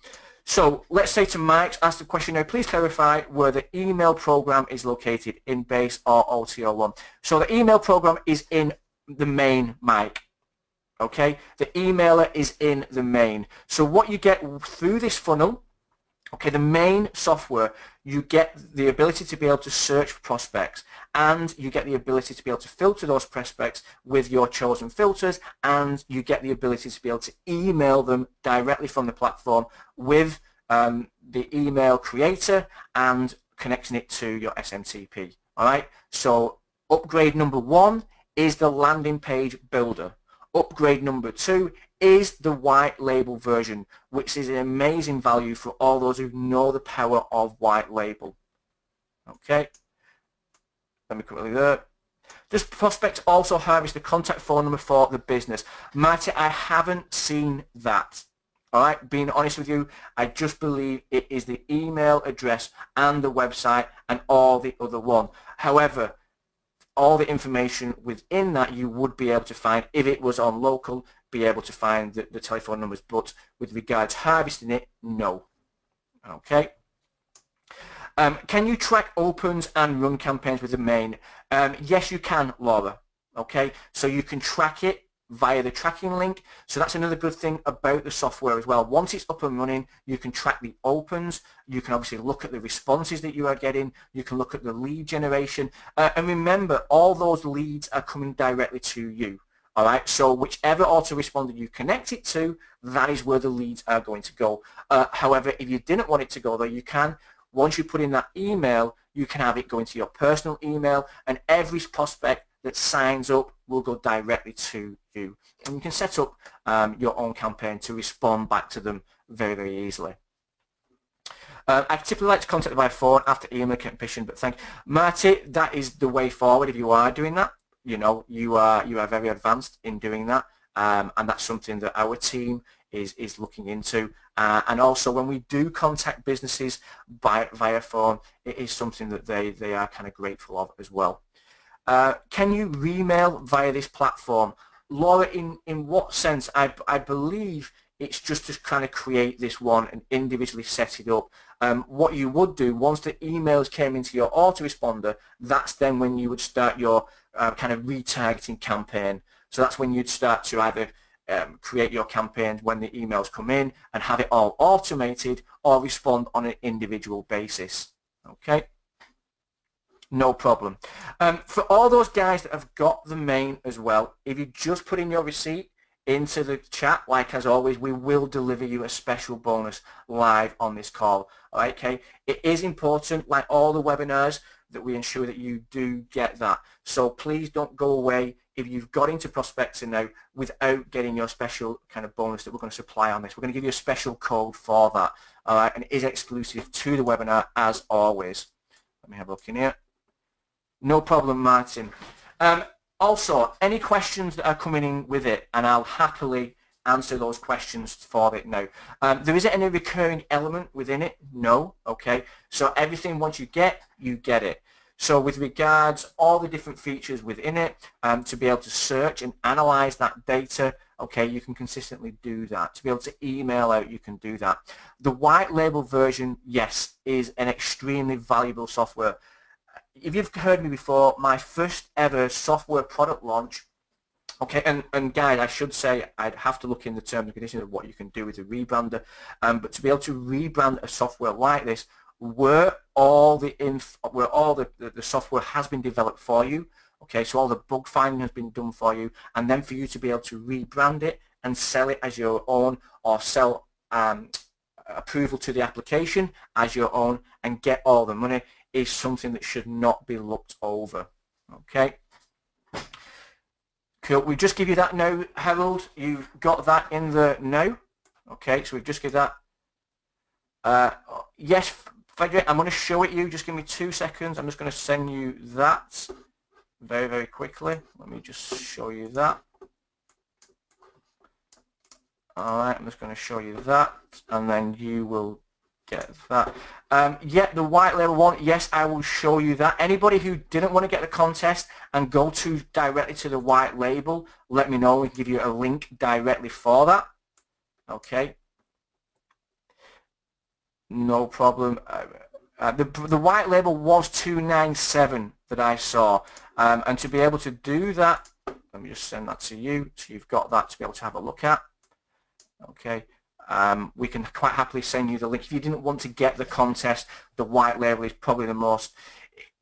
Speaker 1: So let's say to Mike, ask the question now, please clarify where the email program is located, in base or OTO1. So the email program is in the main, Mike. Okay, the emailer is in the main. So what you get through this funnel, okay, the main software, you get the ability to be able to search for prospects, and you get the ability to be able to filter those prospects with your chosen filters, and you get the ability to be able to email them directly from the platform with the email creator and connecting it to your SMTP. All right, so upgrade number 1 is the landing page builder. Upgrade number 2 is the white label version, which is an amazing value for all those who know the power of white label. Okay, let me quickly there. Does Prospect also harvest the contact phone number for the business? Marty, I haven't seen that. All right, being honest with you, I just believe it is the email address and the website and all the other one. However, all the information within that you would be able to find, if it was on local, be able to find the telephone numbers, but with regards to harvesting it, no. Okay. Can you track opens and run campaigns with the main? Yes, you can, Laura. Okay, so you can track it via the tracking link. So that's another good thing about the software as well. Once it's up and running, you can track the opens. You can obviously look at the responses that you are getting. You can look at the lead generation. And remember, all those leads are coming directly to you. All right, so whichever autoresponder you connect it to, that is where the leads are going to go. However, if you didn't want it to go there, you can. Once you put in that email, you can have it go into your personal email, and every prospect that signs up will go directly to you. And you can set up your own campaign to respond back to them very, very easily. I typically like to contact them by phone after email commission, but thank you. Marty, that is the way forward if you are doing that. You know, you are very advanced in doing that, and that's something that our team is looking into. And also when we do contact businesses via phone, it is something that they are kind of grateful of as well. Can you remail via this platform? Laura, in what sense? I believe it's just to kind of create this one and individually set it up. What you would do, once the emails came into your autoresponder, that's then when you would start your kind of retargeting campaign. So that's when you'd start to either create your campaigns when the emails come in and have it all automated, or respond on an individual basis. Okay? No problem. For all those guys that have got the main as well, if you just put in your receipt into the chat, like as always, we will deliver you a special bonus live on this call. All right, okay? It is important, like all the webinars, that we ensure that you do get that. So please don't go away if you've got into Prospector now without getting your special kind of bonus that we're going to supply on this. We're going to give you a special code for that. All right, and it is exclusive to the webinar as always. Let me have a look in here. No problem, Martin. Also, any questions that are coming in with it, and I'll happily answer those questions for it now. There isn't any recurring element within it, no, okay? So everything once you get it. So with regards all the different features within it, to be able to search and analyze that data, okay, you can consistently do that. To be able to email out, you can do that. The white label version, yes, is an extremely valuable software. if you've heard me before, my first ever software product launch, okay, and guys, I should say I'd have to look in the terms and conditions of what you can do with a rebrander, but to be able to rebrand a software like this, where all the software has been developed for you, okay, so all the bug finding has been done for you, and then for you to be able to rebrand it and sell it as your own, or sell approval to the application as your own and get all the money, is something that should not be looked over. Okay. Cool. We just give you that now, Harold. You've got that in the now. Okay, so we just give that. Yes, Frederick, I'm going to show it you. Just give me 2 seconds. I'm just going to send you that very, very quickly. Let me just show you that. All right, I'm just going to show you that, and then you will get that. Yeah, the white label one, yes, I will show you that. Anybody who didn't want to get the contest and go directly to the white label, let me know. We can give you a link directly for that. Okay. No problem. The white label was $297 that I saw. And to be able to do that, let me just send that to you, so you've got that to be able to have a look at. Okay, we can quite happily send you the link. If you didn't want to get the contest, the white label is probably the most,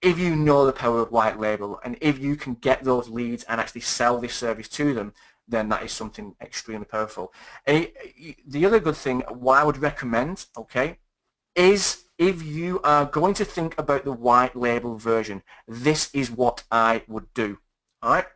Speaker 1: if you know the power of white label, and if you can get those leads and actually sell this service to them, then that is something extremely powerful. The other good thing, what I would recommend, okay, is if you are going to think about the white label version, this is what I would do. All right.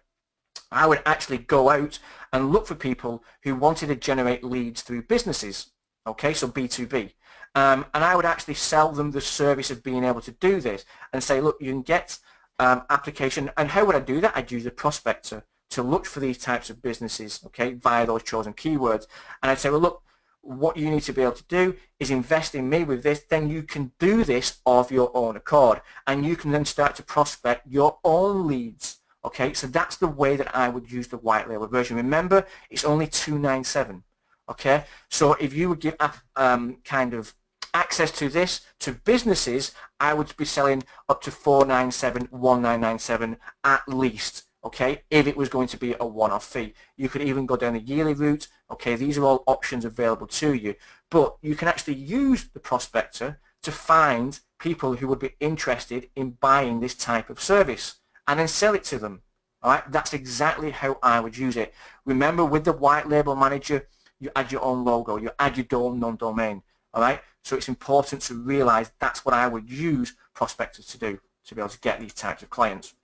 Speaker 1: I would actually go out and look for people who wanted to generate leads through businesses, okay, so B2B. And I would actually sell them the service of being able to do this and say, look, you can get application. And how would I do that? I'd use a Prospector to look for these types of businesses, okay, via those chosen keywords. And I'd say, well, look, what you need to be able to do is invest in me with this. Then you can do this of your own accord. And you can then start to prospect your own leads. Okay, so that's the way that I would use the white label version. Remember, it's only $297. Okay, so if you would give kind of access to this to businesses, I would be selling up to $497, $1997 at least. Okay, if it was going to be a one-off fee, you could even go down the yearly route. Okay, these are all options available to you, but you can actually use the Prospector to find people who would be interested in buying this type of service, and then sell it to them. All right, that's exactly how I would use it. Remember, with the white label manager, you add your own logo, you add your non-domain. All right, so it's important to realize that's what I would use Prospector to do, to be able to get these types of clients.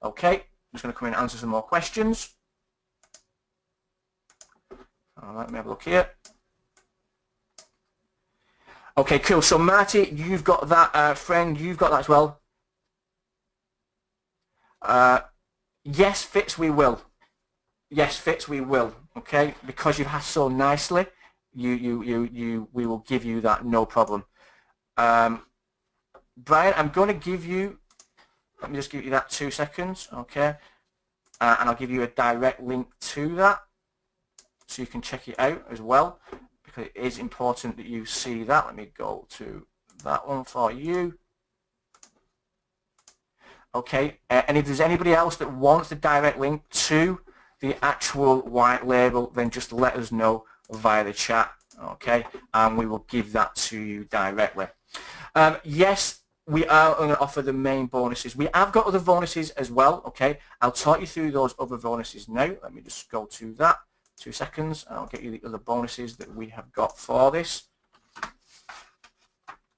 Speaker 1: Okay, I'm just going to come in and answer some more questions. All right, let me have a look here. Okay, cool. So Marty, you've got that, friend, you've got that as well. Yes, Fitz, we will. Yes, Fitz, we will. Okay, because you've asked so nicely, we will give you that, no problem. Brian, I'm going to give you. Let me just give you that 2 seconds, okay? And I'll give you a direct link to that, so you can check it out as well, because it is important that you see that. Let me go to that one for you. Okay, and if there's anybody else that wants the direct link to the actual white label, then just let us know via the chat, okay, and we will give that to you directly. Yes, we are going to offer the main bonuses. We have got other bonuses as well, okay. I'll talk you through those other bonuses now. Let me just go to that, 2 seconds, and I'll get you the other bonuses that we have got for this.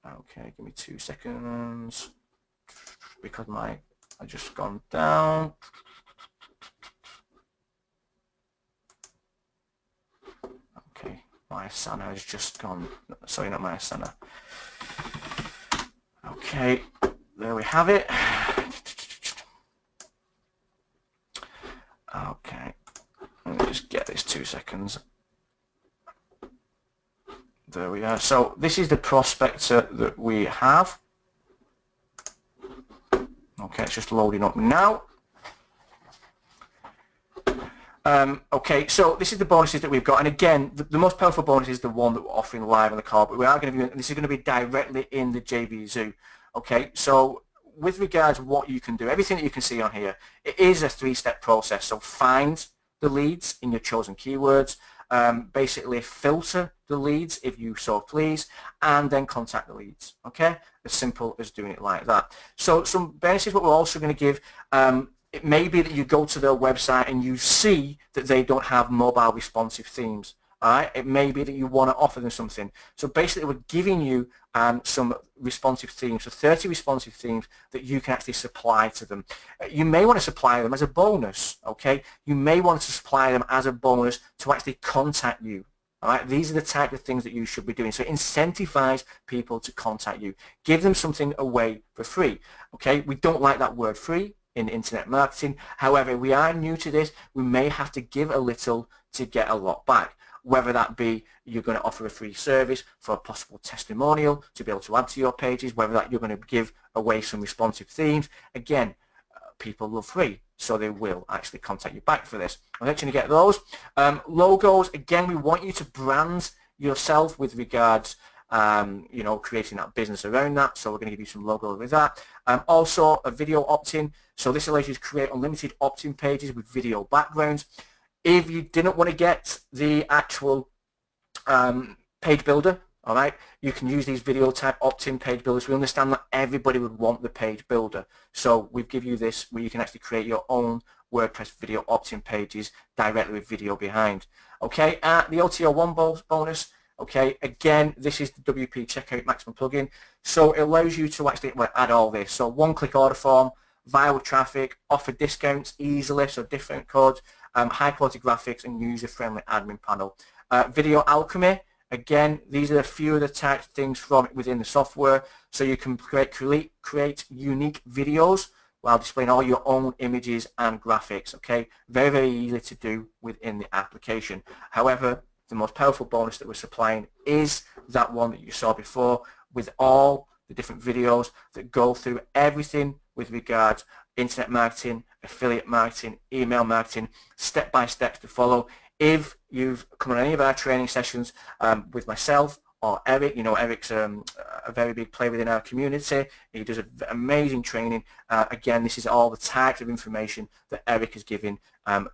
Speaker 1: Okay, give me 2 seconds, because I just gone down. Okay, my Asana has just gone, sorry, not my Asana. Okay, there we have it. Okay, let me just get this 2 seconds. There we are. So this is the Prospector that we have. Okay, it's just loading up now. Okay, so this is the bonuses that we've got, and again, the most powerful bonus is the one that we're offering live on the call, but we are going to be, this is going to be directly in the JV Zoo. Okay, so with regards to what you can do, everything that you can see on here, it is a 3-step process. So find the leads in your chosen keywords, basically filter the leads if you so please, and then contact the leads. Okay, as simple as doing it like that. So some benefits what we're also going to give, it may be that you go to their website and you see that they don't have mobile responsive themes. All right, it may be that you want to offer them something. So basically we're giving you some responsive themes, so 30 responsive themes that you can actually supply to them. You may want to supply them as a bonus, okay? You may want to supply them as a bonus to actually contact you. All right, these are the type of things that you should be doing. So incentivize people to contact you. Give them something away for free, okay? We don't like that word free in internet marketing. However, we are new to this. We may have to give a little to get a lot back. Whether that be you're going to offer a free service for a possible testimonial to be able to add to your pages, whether that you're going to give away some responsive themes. Again, people love free, so they will actually contact you back for this. I'm going to get those. Logos, again, we want you to brand yourself with regards you know, creating that business around that, so we're going to give you some logos with that. Also a video opt-in, so this allows you to create unlimited opt-in pages with video backgrounds. If you didn't want to get the actual page builder, all right, you can use these video type opt-in page builders. We understand that everybody would want the page builder, so we give you this where you can actually create your own WordPress video opt-in pages directly with video behind. Okay, the OTO1 bonus. Okay, again, this is the WP Checkout Maximum plugin, so it allows you to actually add all this. So one-click order form, viral traffic, offer discounts easily, so different codes, high-quality graphics, and user-friendly admin panel. Video Alchemy, again, these are a few of the types of things from within the software, so you can create unique videos while displaying all your own images and graphics. Okay, very, very easy to do within the application. However, the most powerful bonus that we're supplying is that one that you saw before, with all the different videos that go through everything with regards internet marketing, affiliate marketing, email marketing, step-by-steps to follow. If you've come on any of our training sessions with myself or Eric, you know Eric's a very big player within our community. He does amazing training. Again, this is all the types of information that Eric is giving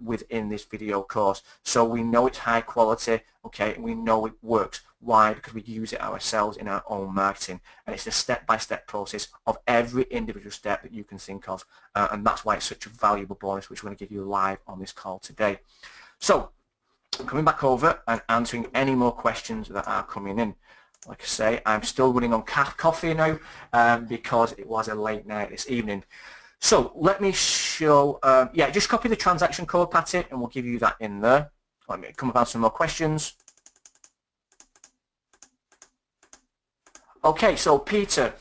Speaker 1: within this video course. So we know it's high quality, okay, and we know it works. Why? Because we use it ourselves in our own marketing, and it's a step-by-step process of every individual step that you can think of, and that's why it's such a valuable bonus, which we're going to give you live on this call today. So coming back over and answering any more questions that are coming in. Like I say, I'm still running on coffee now because it was a late night this evening. So let me show, yeah, just copy the transaction code, Patty, and we'll give you that in there. Let me come about some more questions. Okay, so Peter.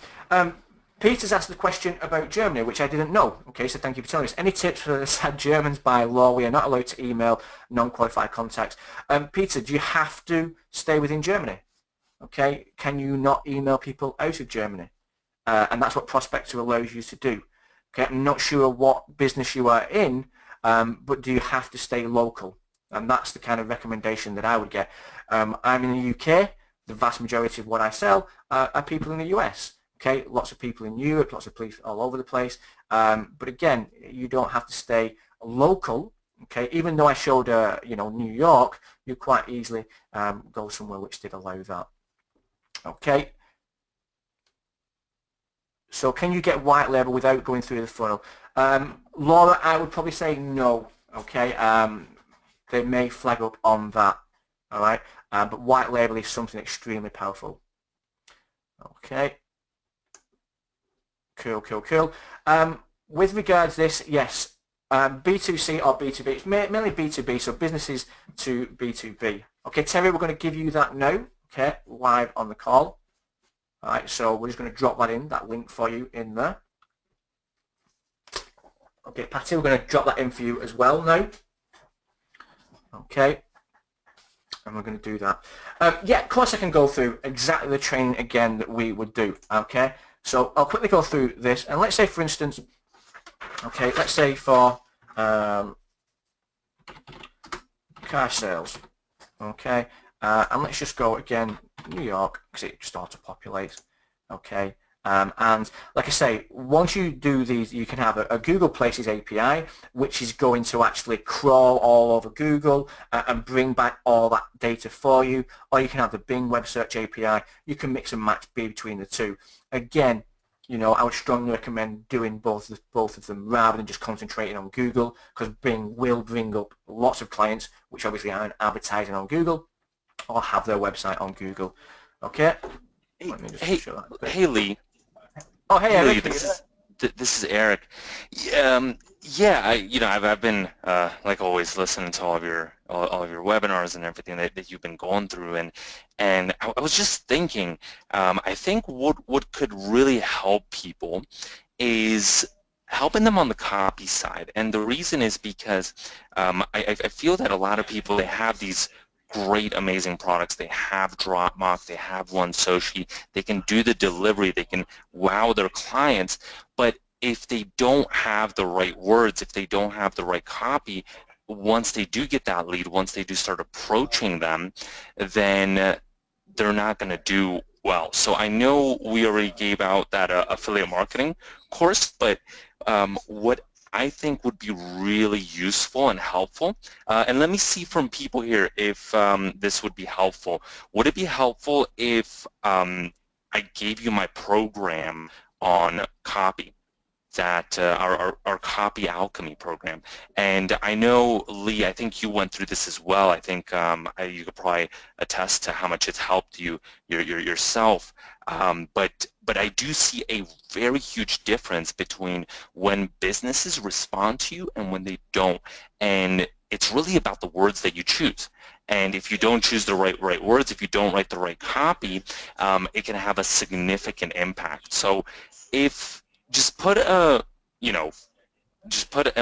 Speaker 1: Peter's asked the question about Germany, which I didn't know. Okay, so thank you for telling us. Any tips for the sad Germans? By law, we are not allowed to email non-qualified contacts. Peter, do you have to stay within Germany? Okay, can you not email people out of Germany? And that's what Prospector allows you to do. Okay, I'm not sure what business you are in, but do you have to stay local? And that's the kind of recommendation that I would get. I'm in the UK. The vast majority of what I sell are people in the US. Okay, lots of people in Europe, lots of people all over the place. But again, you don't have to stay local. Okay, even though I showed, you know, New York, you quite easily go somewhere which did allow that. Okay. So can you get white label without going through the funnel? Laura, I would probably say no. Okay, they may flag up on that. All right, but white label is something extremely powerful. Okay. Cool, cool, cool. With regards to this, yes, B2C or B2B, it's mainly B2B, so businesses to B2B. Okay, Terry, we're going to give you that now, okay, live on the call. All right, so we're just going to drop that in, that link for you in there. Okay, Patty, we're going to drop that in for you as well now. Okay, and we're going to do that. Yeah, of course I can go through exactly the training again that we would do, okay? So I'll quickly go through this, and let's say, for instance, okay, let's say for car sales, okay, and let's just go again, New York, because it just auto-populates, okay, And like I say, once you do these, you can have a Google Places API, which is going to actually crawl all over Google and bring back all that data for you. Or you can have the Bing Web Search API. You can mix and match between the two. Again, I would strongly recommend doing both of them rather than just concentrating on Google, because Bing will bring up lots of clients which obviously aren't advertising on Google or have their website on Google. Okay,
Speaker 2: Hey,
Speaker 1: let me just
Speaker 2: hey,
Speaker 1: show that.
Speaker 2: hey, Lee.
Speaker 1: Oh, hey,
Speaker 2: Hey, Lee.
Speaker 1: Eric.
Speaker 2: This is Eric. Yeah, I've been like always listening to all of your webinars and everything that you've been going through, and I was just thinking, I think what could really help people is helping them on the copy side. And the reason is because I feel that a lot of people, they have these great, amazing products. They have Dropbox, they have OneSoshi, they can do the delivery, they can wow their clients, but if they don't have the right words, if they don't have the right copy, once they do get that lead, once they do start approaching them, then they're not going to do well. So I know we already gave out that affiliate marketing course, but what I think would be really useful and helpful, and let me see from people here if this would be helpful. Would it be helpful if I gave you my program on copy? That our copy alchemy program. And I know, Lee, I think you went through this as well. I think you could probably attest to how much it's helped you yourself. But I do see a very huge difference between when businesses respond to you and when they don't. And it's really about the words that you choose. And if you don't choose the right words, if you don't write the right copy, it can have a significant impact. So if just put a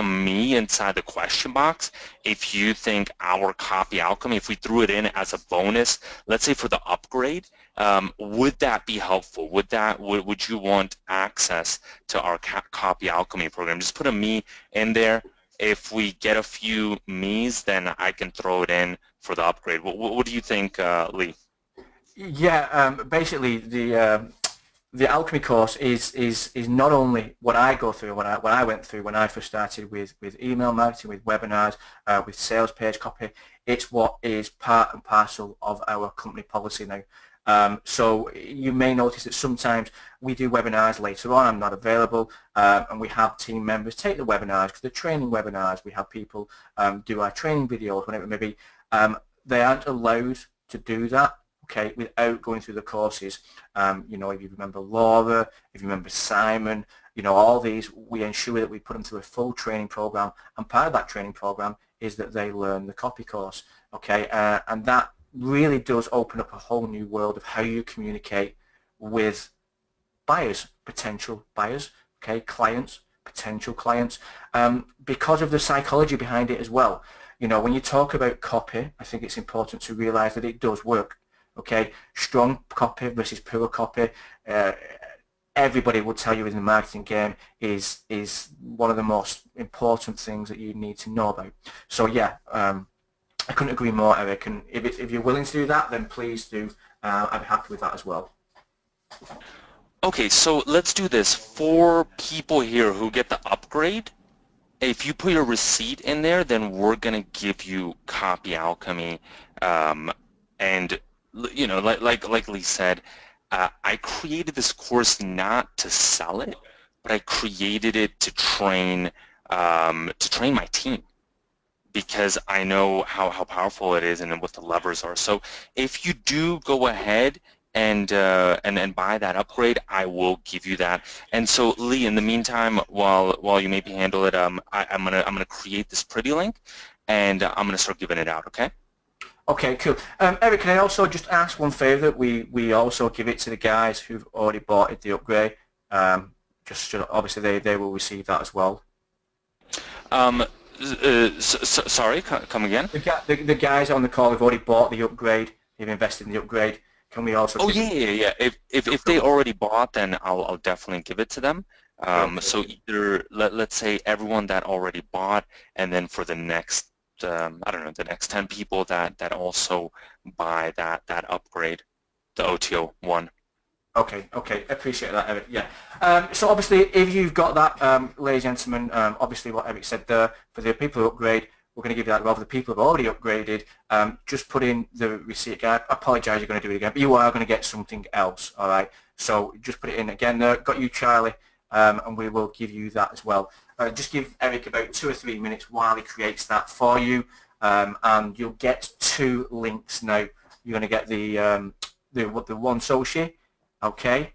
Speaker 2: me inside the question box if you think our copy alchemy, if we threw it in as a bonus, let's say for the upgrade, would that be helpful? Would you want access to our copy alchemy program? Just put a me in there. If we get a few me's, then I can throw it in for the upgrade. What do you think, Lee?
Speaker 1: Yeah, basically the alchemy course is not only what I go through, what I went through when I first started with email marketing, with webinars, with sales page copy. It's what is part and parcel of our company policy now. So you may notice that sometimes we do webinars later on. I'm not available, and we have team members take the webinars because they're training webinars. We have people do our training videos, whatever it may be. They aren't allowed to do that, okay, without going through the courses. If you remember Laura, if you remember Simon, all these, we ensure that we put them through a full training program, and part of that training program is that they learn the copy course, okay, and that really does open up a whole new world of how you communicate with buyers, potential buyers, okay, clients, potential clients, because of the psychology behind it as well. When you talk about copy, I think it's important to realize that it does work. Okay, strong copy versus poor copy. Everybody will tell you in the marketing game is one of the most important things that you need to know about. So yeah, I couldn't agree more, Eric. And if you're willing to do that, then please do. I'd be happy with that as well.
Speaker 2: Okay, so let's do this. For people here who get the upgrade, if you put your receipt in there, then we're gonna give you Copy Alchemy, and like Lee said, I created this course not to sell it, but I created it to train my team, because I know how powerful it is and what the levers are. So if you do go ahead and buy that upgrade, I will give you that. And so Lee, in the meantime, while you maybe handle it, I'm gonna create this pretty link, and I'm gonna start giving it out. Okay.
Speaker 1: Okay, cool. Eric, can I also just ask one favour that we also give it to the guys who've already bought it, the upgrade? Obviously they will receive that as well.
Speaker 2: Sorry, come again?
Speaker 1: The guys on the call have already bought the upgrade. They've invested in the upgrade. Can we also?
Speaker 2: Oh yeah. If they already bought, then I'll definitely give it to them. So either let's say everyone that already bought, and then for the next I don't know, the next 10 people that also buy that upgrade, the OTO one.
Speaker 1: Okay, okay, appreciate that, Eric. Yeah. So obviously, if you've got that, ladies and gentlemen, obviously what Eric said there, for the people who upgrade, we're going to give you that. Rather, the people who have already upgraded, just put in the receipt again. I apologise, you're going to do it again, but you are going to get something else. All right. So just put it in again. There, got you, Charlie, and we will give you that as well. Just give Eric about 2 or 3 minutes while he creates that for you, and you'll get 2 links now. You're going to get the one social. Okay,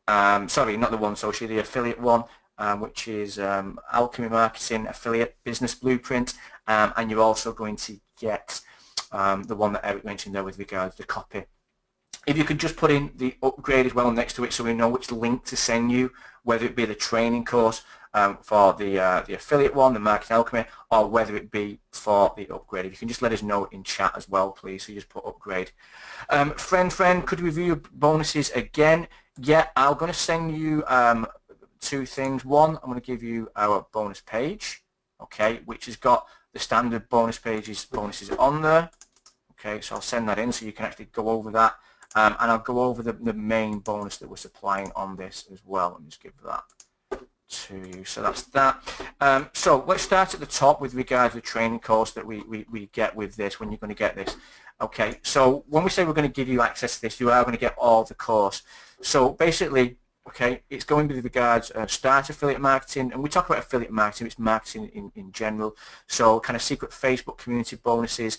Speaker 1: sorry, not the one social, the affiliate one, which is Alchemy Marketing Affiliate Business Blueprint, and you're also going to get the one that Eric mentioned there with regards to copy. If you could just put in the upgrade as well next to it so we know which link to send you, whether it be the training course for the affiliate one, the Marketing Alchemy, or whether it be for the upgrade. If you can just let us know in chat as well, please, so you just put upgrade. Friend, could you review your bonuses again? Yeah, I'm going to send you 2 things. One, I'm going to give you our bonus page, okay, which has got the standard bonuses on there. Okay, so I'll send that in so you can actually go over that. And I'll go over the main bonus that we're supplying on this as well. Let me just give that to you. So that's that. So let's start at the top with regards to the training course that we get with this, when you're going to get this. Okay, so when we say we're going to give you access to this, you are going to get all the course. So basically, okay, it's going with regards start affiliate marketing, and we talk about affiliate marketing, it's marketing in general. So kind of secret Facebook community bonuses,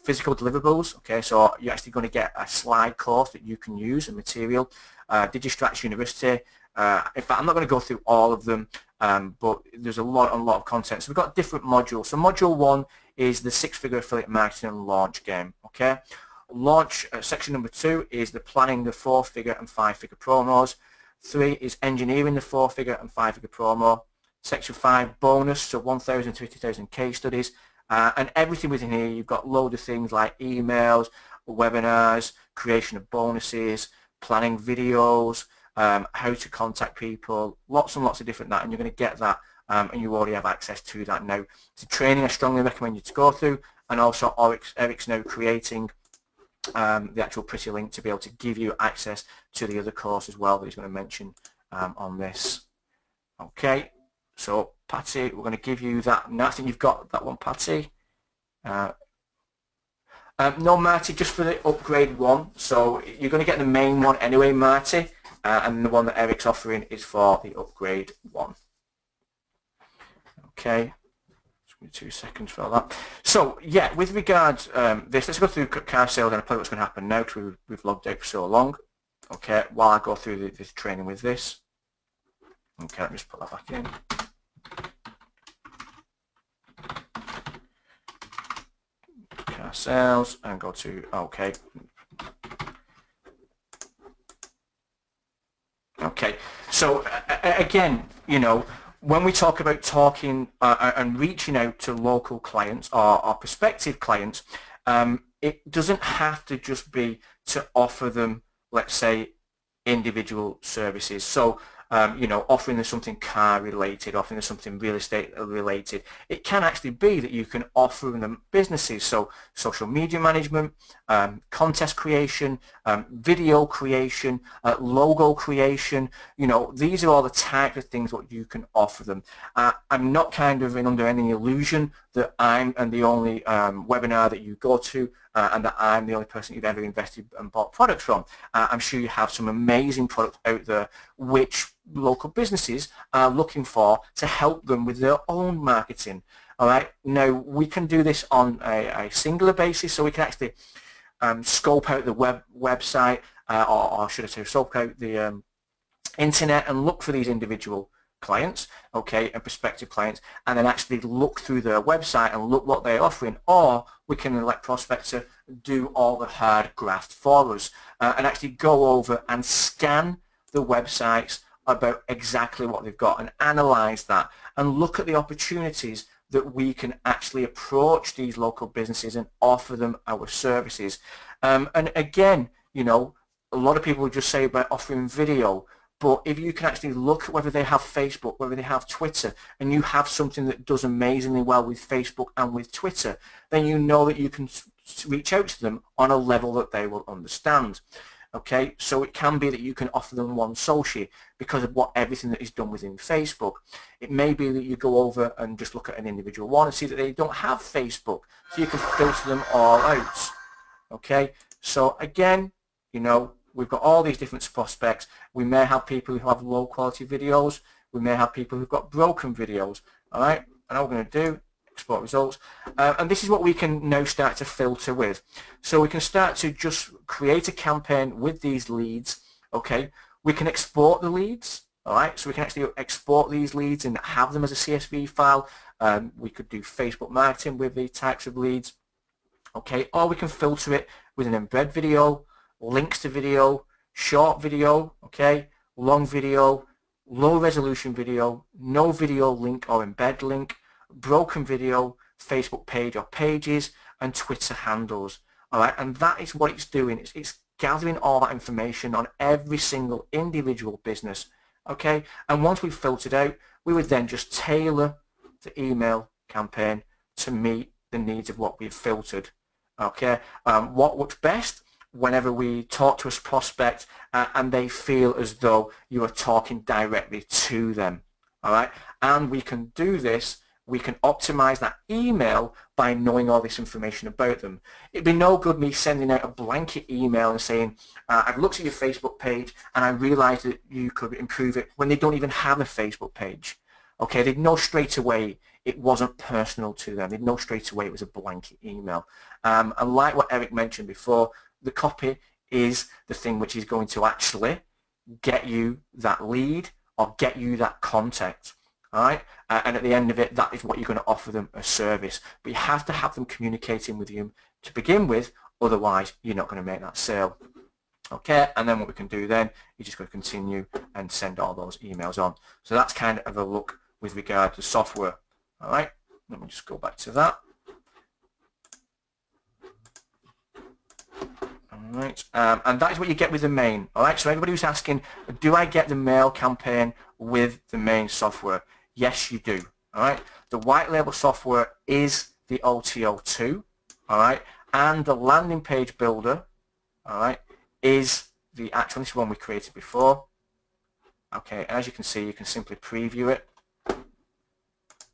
Speaker 1: physical deliverables, okay, so you're actually going to get a slide course that you can use, a material, Digistrax University. In fact, I'm not going to go through all of them, but there's a lot of content. So we've got different modules. So module 1 is the 6-figure affiliate marketing and launch game, okay. Launch, section number 2 is the planning the 4-figure and 5-figure promos. 3 is engineering the 4-figure and 5-figure promo. Section 5, bonus, so 1,000 to 50,000 case studies. And everything within here, you've got loads of things like emails, webinars, creation of bonuses, planning videos, how to contact people, lots and lots of different that, and you're going to get that, and you already have access to that now. The training I strongly recommend you to go through, and also Eric's now creating the actual pretty link to be able to give you access to the other course as well that he's going to mention on this. Okay. So, Patty, we're going to give you that. No, I think you've got that one, Patty. No, Marty, just for the upgrade one. So, you're going to get the main one anyway, Marty. And the one that Eric's offering is for the upgrade one. Okay. Just give me 2 seconds for that. So, yeah, with regards this, let's go through car sales and I'll tell you what's going to happen now because we've logged out for so long. Okay, while I go through this training with this. Okay, let me just put that back in. Car sales and go to OK. Okay, so again, you know, when we talk about talking and reaching out to local clients or prospective clients, it doesn't have to just be to offer them, let's say, individual services. So you know, offering them something car related, offering them something real estate related. It can actually be that you can offer them businesses, so social media management, contest creation, video creation, logo creation. You know, these are all the types of things what you can offer them. I'm not kind of under any illusion that I'm the only webinar that you go to and that I'm the only person you've ever invested and bought products from. I'm sure you have some amazing products out there which local businesses are looking for to help them with their own marketing. All right. Now we can do this on a singular basis, so we can actually scope out the website, or should I say, scope out the internet and look for these individual clients, okay, and prospective clients, and then actually look through their website and look what they're offering, or we can let Prospector do all the hard graft for us and actually go over and scan the websites about exactly what they've got and analyze that and look at the opportunities that we can actually approach these local businesses and offer them our services. And again, you know, a lot of people will just say about offering video, but if you can actually look at whether they have Facebook, whether they have Twitter, and you have something that does amazingly well with Facebook and with Twitter, then you know that you can reach out to them on a level that they will understand. Okay, so it can be that you can offer them one social because of what everything that is done within Facebook. It may be that you go over and just look at an individual one and see that they don't have Facebook, so you can filter them all out. Okay, so again, you know, we've got all these different prospects. We may have people who have low quality videos. We may have people who've got broken videos. All right, and all we're going to do, export results, and this is what we can now start to filter with. So we can start to just create a campaign with these leads. Okay, we can export the leads. All right, so we can actually export these leads and have them as a CSV file. We could do Facebook marketing with these types of leads. Okay, or we can filter it with an embed video, links to video, short video, okay, long video, low resolution video, no video link or embed link, broken video, Facebook page or pages, and Twitter handles. All right, and that is what it's doing. It's gathering all that information on every single individual business. Okay, and once we've filtered out, we would then just tailor the email campaign to meet the needs of what we've filtered. Okay, what works best whenever we talk to a prospect and they feel as though you are talking directly to them. All right, and we can do this. We can optimize that email by knowing all this information about them. It'd be no good me sending out a blanket email and saying, I've looked at your Facebook page and I realized that you could improve it, when they don't even have a Facebook page. Okay, they'd know straight away it wasn't personal to them. They'd know straight away it was a blanket email. And like what Eric mentioned before, the copy is the thing which is going to actually get you that lead or get you that contact. All right, and at the end of it, that is what you're going to offer them a service. But you have to have them communicating with you to begin with, otherwise you're not going to make that sale. Okay, and then what we can do then, you're just going to continue and send all those emails on. So that's kind of a look with regard to software. All right, let me just go back to that. All right, and that is what you get with the main. All right, so everybody who's asking, do I get the mail campaign with the main software? Yes, you do. All right, the white label software is the OTO2. All right, and the landing page builder, all right, is the actual, this one we created before. Okay, as you can see, you can simply preview it.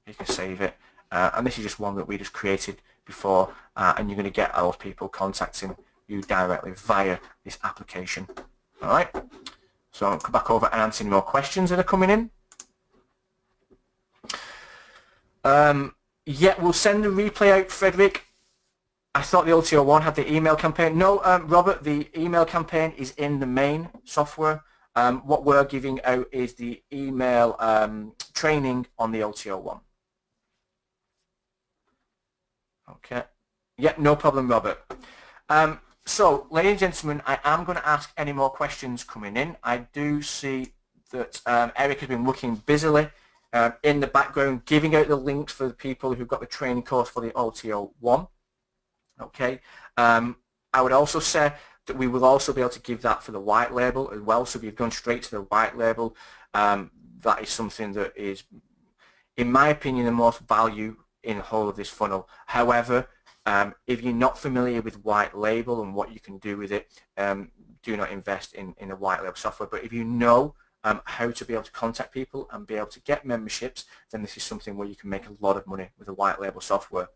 Speaker 1: You can save it, and this is just one that we just created before, and you're going to get those people contacting you directly via this application. All right, so I'll come back over and answer any more questions that are coming in. Yeah, we'll send the replay out, Frederick. I thought the OTO1 had the email campaign. No, Robert, the email campaign is in the main software. What we're giving out is the email training on the OTO1. Okay. Yeah, no problem, Robert. So, ladies and gentlemen, I am going to ask any more questions coming in. I do see that Eric has been working busily in the background, giving out the links for the people who've got the training course for the OTO1. Okay. I would also say that we will also be able to give that for the white label as well. So we've gone straight to the white label. That is something that is, in my opinion, the most value in the whole of this funnel. However, if you're not familiar with white label and what you can do with it, do not invest in a white label software. But if you know how to be able to contact people and be able to get memberships, then this is something where you can make a lot of money with a white label software.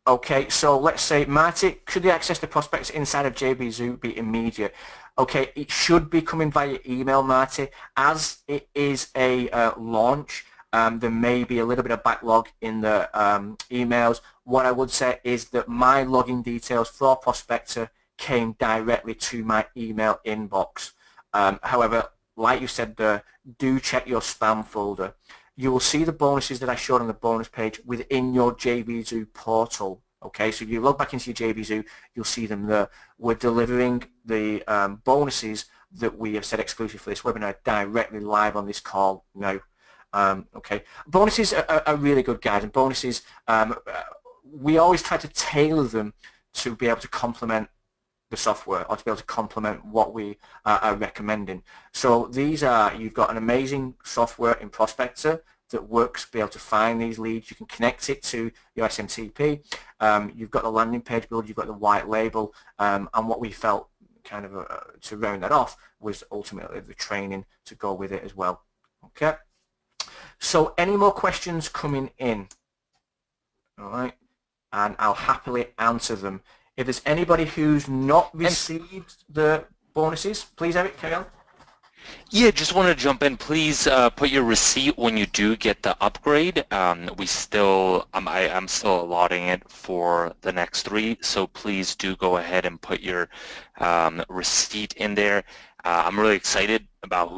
Speaker 1: Okay, so let's say, Marty, should the access to prospects inside of JBZoo be immediate? Okay, it should be coming via email, Marty. As it is a launch, there may be a little bit of backlog in the emails. What I would say is that my login details for Prospector came directly to my email inbox. However, like you said there, do check your spam folder. You will see the bonuses that I showed on the bonus page within your JBZoo portal. Okay, so if you log back into your JBZoo, you'll see them there. We're delivering the bonuses that we have set exclusive for this webinar directly live on this call now. Okay, bonuses are really good, guys, and bonuses, we always try to tailor them to be able to complement the software or to be able to complement what we are recommending. So these are, you've got an amazing software in Prospector that works to be able to find these leads. You can connect it to your SMTP. You've got the landing page builder, you've got the white label, and what we felt kind of to round that off was ultimately the training to go with it as well. Okay. So any more questions coming in? All right. And I'll happily answer them. If there's anybody who's not received the bonuses, please, Eric, carry on.
Speaker 2: Yeah, just want to jump in. Please put your receipt when you do get the upgrade. I'm still allotting it for the next 3, so please do go ahead and put your receipt in there. I'm really excited about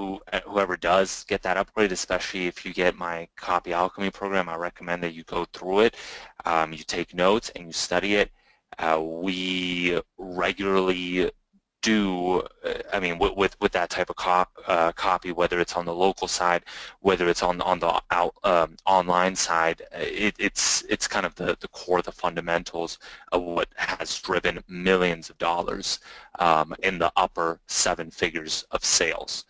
Speaker 2: whoever does get that upgrade, especially if you get my Copy Alchemy program. I recommend that you go through it, you take notes, and you study it. We regularly do, I mean, with that type of copy, whether it's on the local side, whether it's on the online side, it's kind of the core, the fundamentals of what has driven millions of dollars in the upper 7 figures of sales.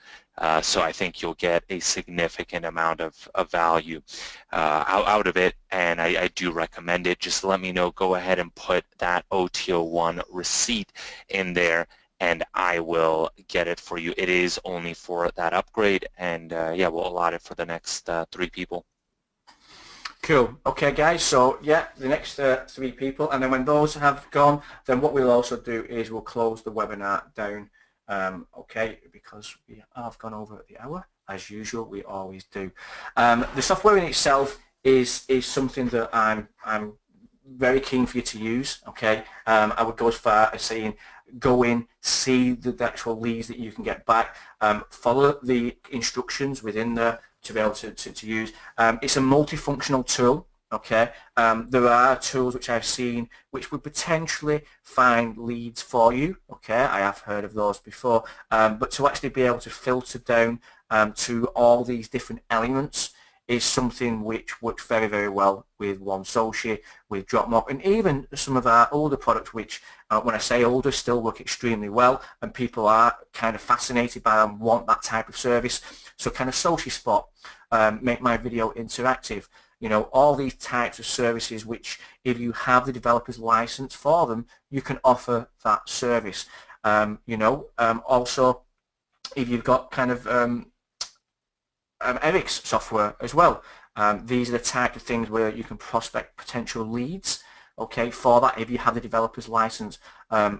Speaker 2: So I think you'll get a significant amount of value out of it, and I do recommend it. Just let me know. Go ahead and put that OTO1 receipt in there, and I will get it for you. It is only for that upgrade, and yeah, we'll allot it for the next 3 people.
Speaker 1: Cool. Okay, guys. So yeah, the next 3 people, and then when those have gone, then what we'll also do is we'll close the webinar down. Okay, because we have gone over the hour, as usual. We always do. The software in itself is something that I'm very keen for you to use. Okay, I would go as far as saying, go in, see the actual leads that you can get back, follow the instructions within there to be able to use. It's a multifunctional tool. Okay, there are tools which I've seen which would potentially find leads for you. Okay, I have heard of those before, but to actually be able to filter down to all these different elements is something which works very, very well with OneSoci, with Dropmock, and even some of our older products, which when I say older, still work extremely well, and people are kind of fascinated by and want that type of service. So kind of SociSpot, Make My Video Interactive, you know, all these types of services which, if you have the developer's license for them, you can offer that service. You know, also, if you've got kind of Eric's software as well, these are the type of things where you can prospect potential leads, okay, for that, if you have the developer's license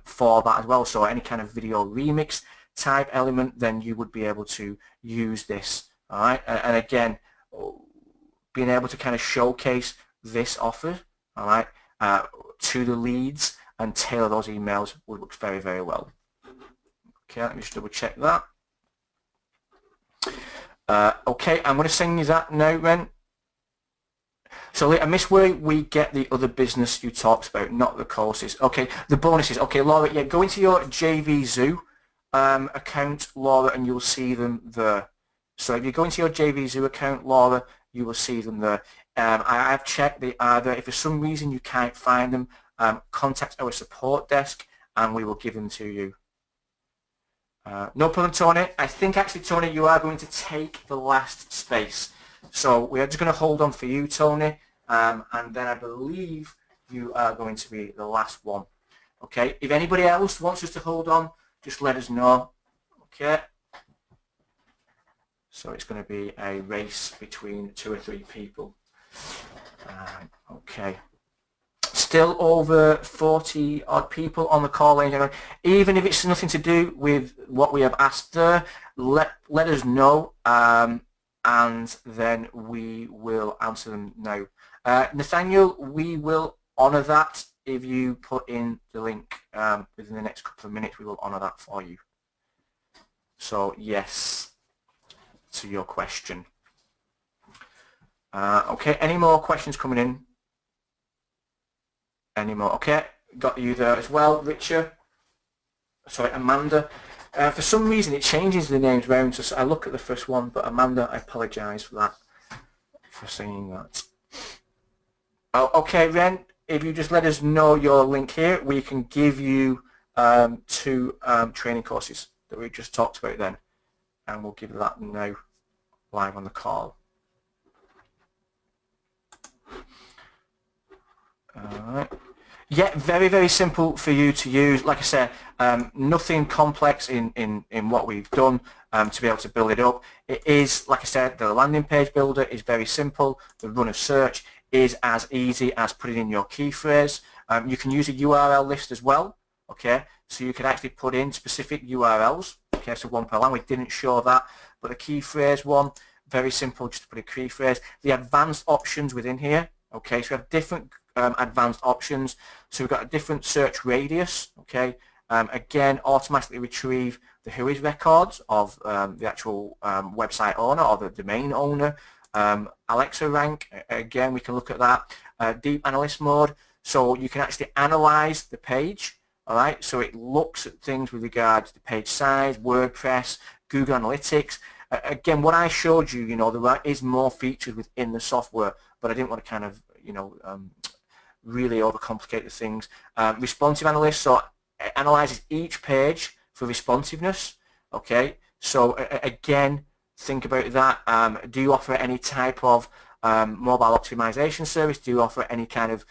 Speaker 1: for that as well. So any kind of video remix type element, then you would be able to use this. All right, and again, being able to kind of showcase this offer, all right, to the leads and tailor those emails would work very, very well. Okay, let me just double check that. Okay, I'm going to send you that now, Ren. So I missed where we get the other business you talked about, not the courses. Okay, the bonuses. Okay, Laura, yeah, go into your JVZoo account, Laura, and you'll see them there. So if you go into your JVZoo account, Laura, you will see them there. I've checked, they are there. If for some reason you can't find them, contact our support desk and we will give them to you. No problem, Tony. I think actually, Tony, you are going to take the last space. So we are just going to hold on for you, Tony, and then I believe you are going to be the last one. Okay. If anybody else wants us to hold on, just let us know. Okay. So it's going to be a race between 2 or 3 people. Okay. Still over 40 odd people on the call line. Even if it's nothing to do with what we have asked there, let us know, and then we will answer them now. Nathaniel, we will honour that. If you put in the link within the next couple of minutes, we will honour that for you. So yes, to your question. Okay, any more questions coming in? Any more? Okay, got you there as well, Richard. Sorry, Amanda. For some reason, it changes the names round, so I look at the first one, but Amanda, I apologise for that, for saying that. Oh, okay, Ren, if you just let us know your link here, we can give you 2 training courses that we just talked about then, and we'll give that now live on the call. Alright. Yeah, very, very simple for you to use. Like I said, nothing complex in what we've done to be able to build it up. It is, like I said, the landing page builder is very simple. The run of search is as easy as putting in your key phrase. You can use a URL list as well, okay? So you can actually put in specific URLs, okay? So one per line, we didn't show that, but the key phrase one, very simple, just to put a key phrase. The advanced options within here, okay? So we have different advanced options. So we've got a different search radius, okay? Again, automatically retrieve the whois records of the actual website owner or the domain owner. Alexa rank, again, we can look at that. Deep analyst mode, so you can actually analyze the page, all right? So it looks at things with regards to page size, WordPress, Google Analytics. Again, what I showed you, there is more features within the software, but I didn't want to kind of, really overcomplicate the things. Responsive analyst, so it analyzes each page for responsiveness, okay? So again, think about that. Do you offer any type of mobile optimization service? Do you offer any kind of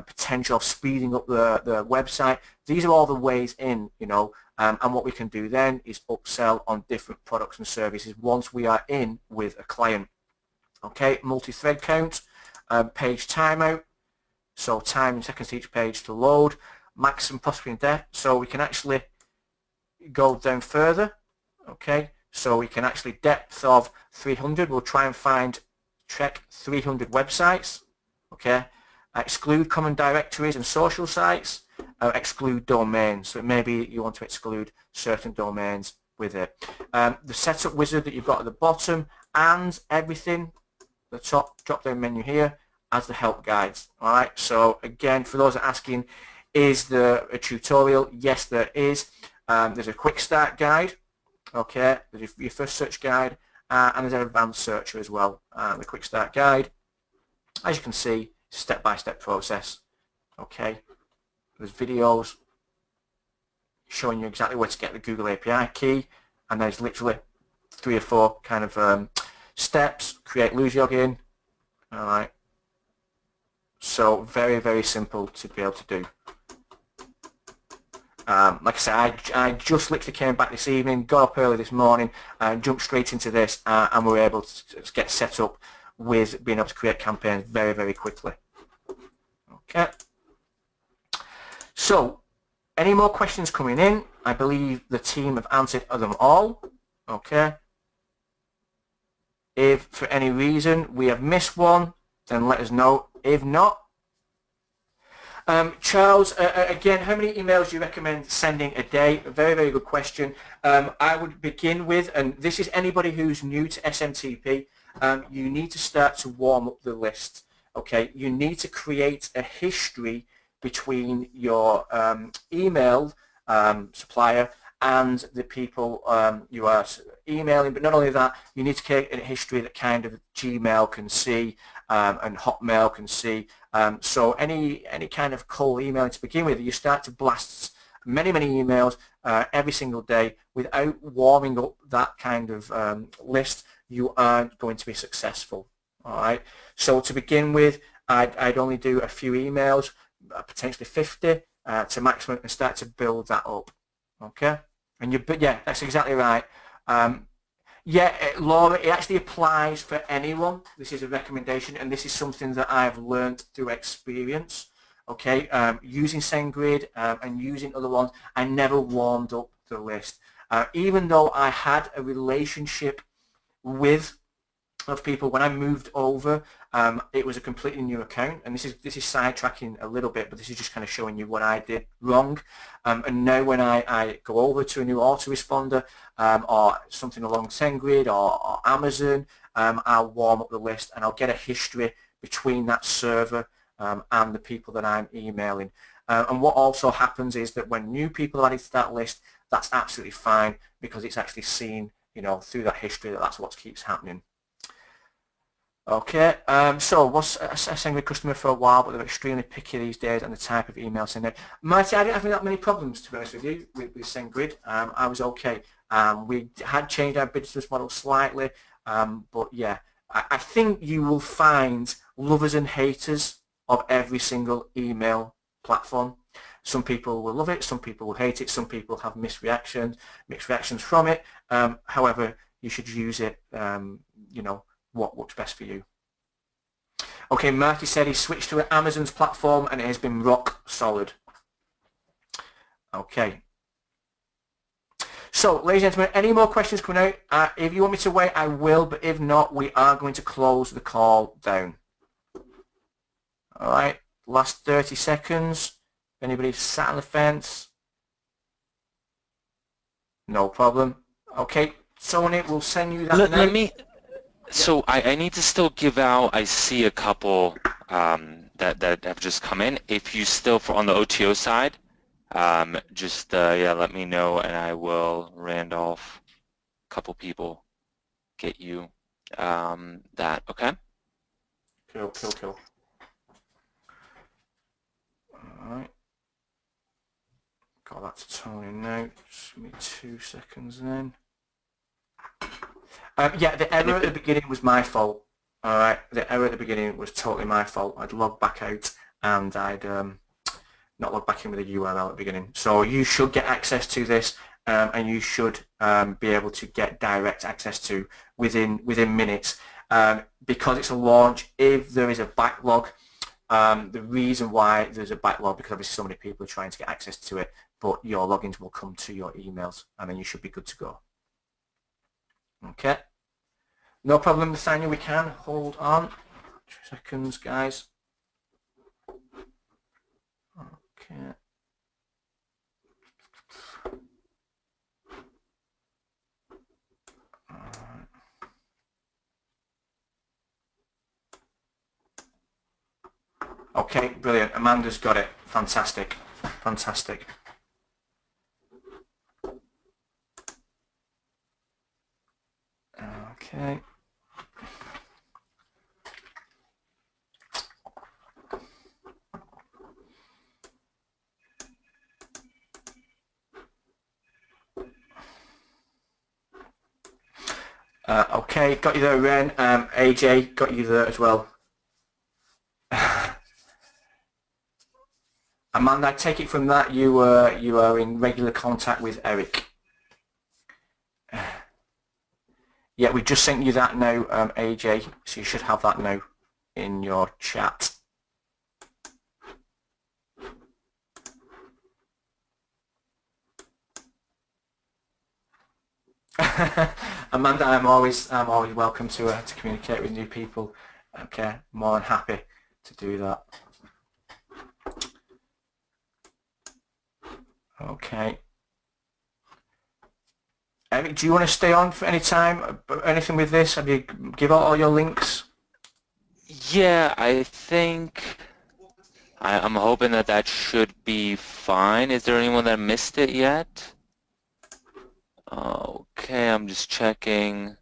Speaker 1: potential of speeding up the website? These are all the ways in, and what we can do then is upsell on different products and services once we are in with a client. Okay, multi-thread count, page timeout, so time in seconds to each page to load, maximum prospecting depth, so we can actually go down further, okay, so we can actually depth of 300, we'll try and check 300 websites, okay, exclude common directories and social sites, exclude domains, so maybe you want to exclude certain domains with it. The setup wizard that you've got at the bottom and everything, the top drop-down menu here, as the help guides. All right. So again, for those asking, is there a tutorial? Yes, there is. There's a quick start guide. Okay. There's your first search guide, and there's an advanced searcher as well. The quick start guide, as you can see, step-by-step process. Okay. There's videos showing you exactly where to get the Google API key, and there's literally 3 or 4 kind of steps. Create lose login. All right. So very, very simple to be able to do. Like I said, I just literally came back this evening, got up early this morning, and jumped straight into this, and we were able to get set up with being able to create campaigns very, very quickly. Okay. So, any more questions coming in? I believe the team have answered them all. Okay. If for any reason we have missed one, then let us know. If not, Charles, again, how many emails do you recommend sending a day? A very, very good question. I would begin with, and this is anybody who's new to SMTP, you need to start to warm up the list. Okay, you need to create a history between your email supplier and the people you are emailing, but not only that, you need to create a history that kind of Gmail can see and Hotmail can see. So any kind of cold emailing to begin with, you start to blast many, many emails every single day without warming up that kind of list, you aren't going to be successful. All right. So to begin with, I'd only do a few emails, potentially 50 to maximum, and start to build that up. Okay. And but yeah, that's exactly right. Yeah, Laura, it actually applies for anyone. This is a recommendation, and this is something that I've learned through experience. Okay, using SendGrid and using other ones, I never warmed up the list. Even though I had a relationship with of people when I moved over, it was a completely new account, and this is sidetracking a little bit, but this is just kind of showing you what I did wrong. And now when I go over to a new autoresponder or something along SendGrid or Amazon, I'll warm up the list and I'll get a history between that server and the people that I'm emailing. And what also happens is that when new people are added to that list, that's absolutely fine, because it's actually seen, through that history that that's what keeps happening. Okay, so was a SendGrid customer for a while, but they're extremely picky these days and the type of email sending. Marty, I didn't have that many problems, to be honest with you, with SendGrid. I was okay. We had changed our business model slightly, but yeah, I think you will find lovers and haters of every single email platform. Some people will love it, some people will hate it, some people have mixed reactions from it. However, you should use it, you know, what works best for you. Okay, Marty said he switched to Amazon's platform and it has been rock solid. Okay. So, ladies and gentlemen, any more questions coming out? If you want me to wait, I will, but if not, we are going to close the call down. All right, last 30 seconds. Anybody sat on the fence? No problem. Okay, Tony, we'll send you that.
Speaker 2: Let me. So I need to still give out. I see a couple that have just come in. If you still on the OTO side, just yeah, let me know, and I will Randolph a couple people get you that. Okay.
Speaker 1: Cool. All right. Got that to Tony now. Just give me 2 seconds then. Yeah, the error at the beginning was my fault. All right, the error at the beginning was totally my fault. I'd log back out and I'd not log back in with a URL at the beginning. So you should get access to this, and you should be able to get direct access to within minutes. Because it's a launch, if there is a backlog, the reason why there's a backlog, because obviously so many people are trying to get access to it, but your logins will come to your emails and then you should be good to go. Okay. No problem, Nathaniel, we can hold on. 2 seconds, guys. Okay. Okay, brilliant. Amanda's got it. Fantastic. Fantastic. Okay. Okay, got you there, Ren. AJ, got you there as well. Amanda, I take it from that you are in regular contact with Eric. Yeah, we just sent you that now, AJ, so you should have that now in your chat. Amanda, I'm always welcome to communicate with new people. Okay, more than happy to do that. Okay. Eric, do you want to stay on for any time? Anything with this? Have you give out all your links?
Speaker 2: Yeah, I think I'm hoping that should be fine. Is there anyone that missed it yet? Okay, I'm just checking.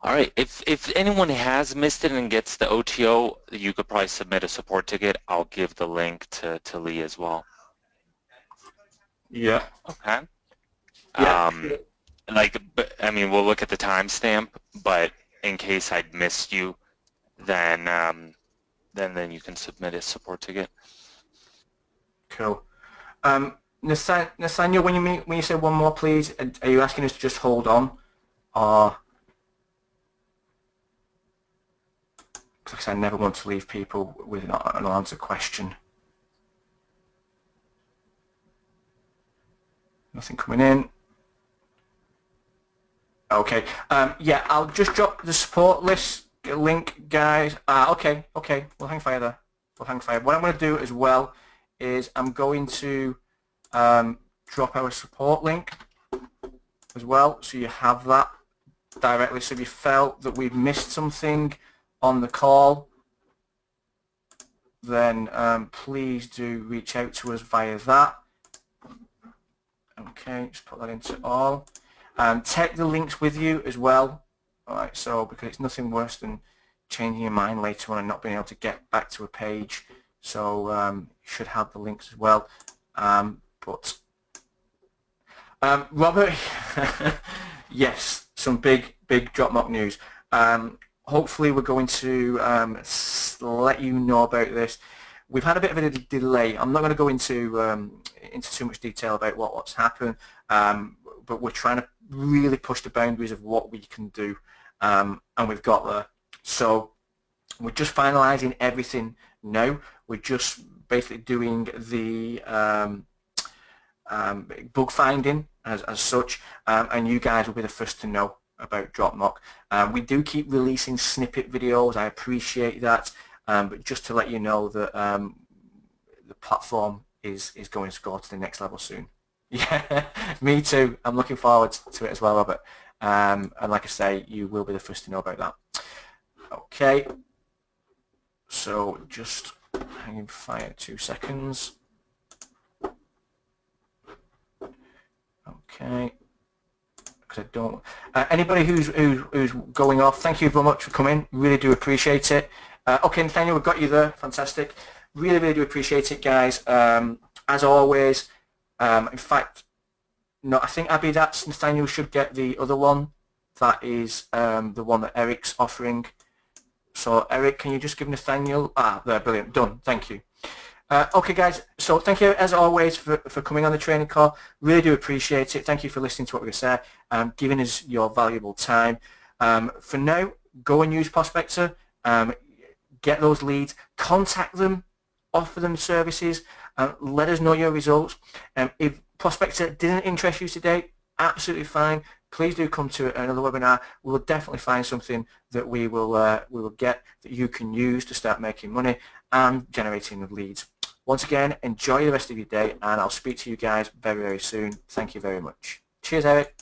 Speaker 2: All right, if anyone has missed it and gets the OTO, you could probably submit a support ticket. I'll give the link to Lee as well.
Speaker 1: Yeah.
Speaker 2: Okay.
Speaker 1: Yeah.
Speaker 2: I mean, we'll look at the timestamp, but in case I'd missed you, then you can submit a support ticket.
Speaker 1: Cool. Nathaniel, when you say one more, please, are you asking us to just hold on, or? Because I never want to leave people with an unanswered question. Nothing coming in. Okay. Yeah, I'll just drop the support list link, guys. Okay. We'll hang fire there. What I'm going to do as well is I'm going to drop our support link as well, so you have that directly. So if you felt that we've missed something on the call, then please do reach out to us via that. Okay, just put that into all. Take the links with you as well. All right, so because it's nothing worse than changing your mind later on and not being able to get back to a page. So you should have the links as well. Robert, yes, some big Dropbox news. hopefully we're going to let you know about this. We've had a bit of a delay. I'm not going to go into too much detail about what's happened, but we're trying to really push the boundaries of what we can do, and we've got there. So we're just finalising everything now. We're just basically doing the bug finding as such, and you guys will be the first to know about DropMock. We do keep releasing snippet videos. I appreciate that, but just to let you know that the platform is going to go to the next level soon. Yeah, me too. I'm looking forward to it as well, Robert. And like I say, you will be the first to know about that. Okay, so just hang fire 2 seconds. Okay, because I don't. Anybody who's going off, thank you very much for coming. Really do appreciate it. Okay, Nathaniel, we've got you there. Fantastic. Really do appreciate it, guys. As always. In fact, no, I think Abby, that's Nathaniel should get the other one. That is the one that Eric's offering. So Eric, can you just give Nathaniel? There, brilliant, done. Thank you. Okay, guys. So thank you as always for coming on the training call. Really do appreciate it. Thank you for listening to what we say, giving us your valuable time. For now, go and use Prospector. Get those leads. Contact them. Offer them services. Let us know your results. If Prospector didn't interest you today, absolutely fine. Please do come to another webinar. We'll definitely find something that we will get that you can use to start making money and generating leads. Once again, enjoy the rest of your day, and I'll speak to you guys very soon. Thank you very much. Cheers, Eric.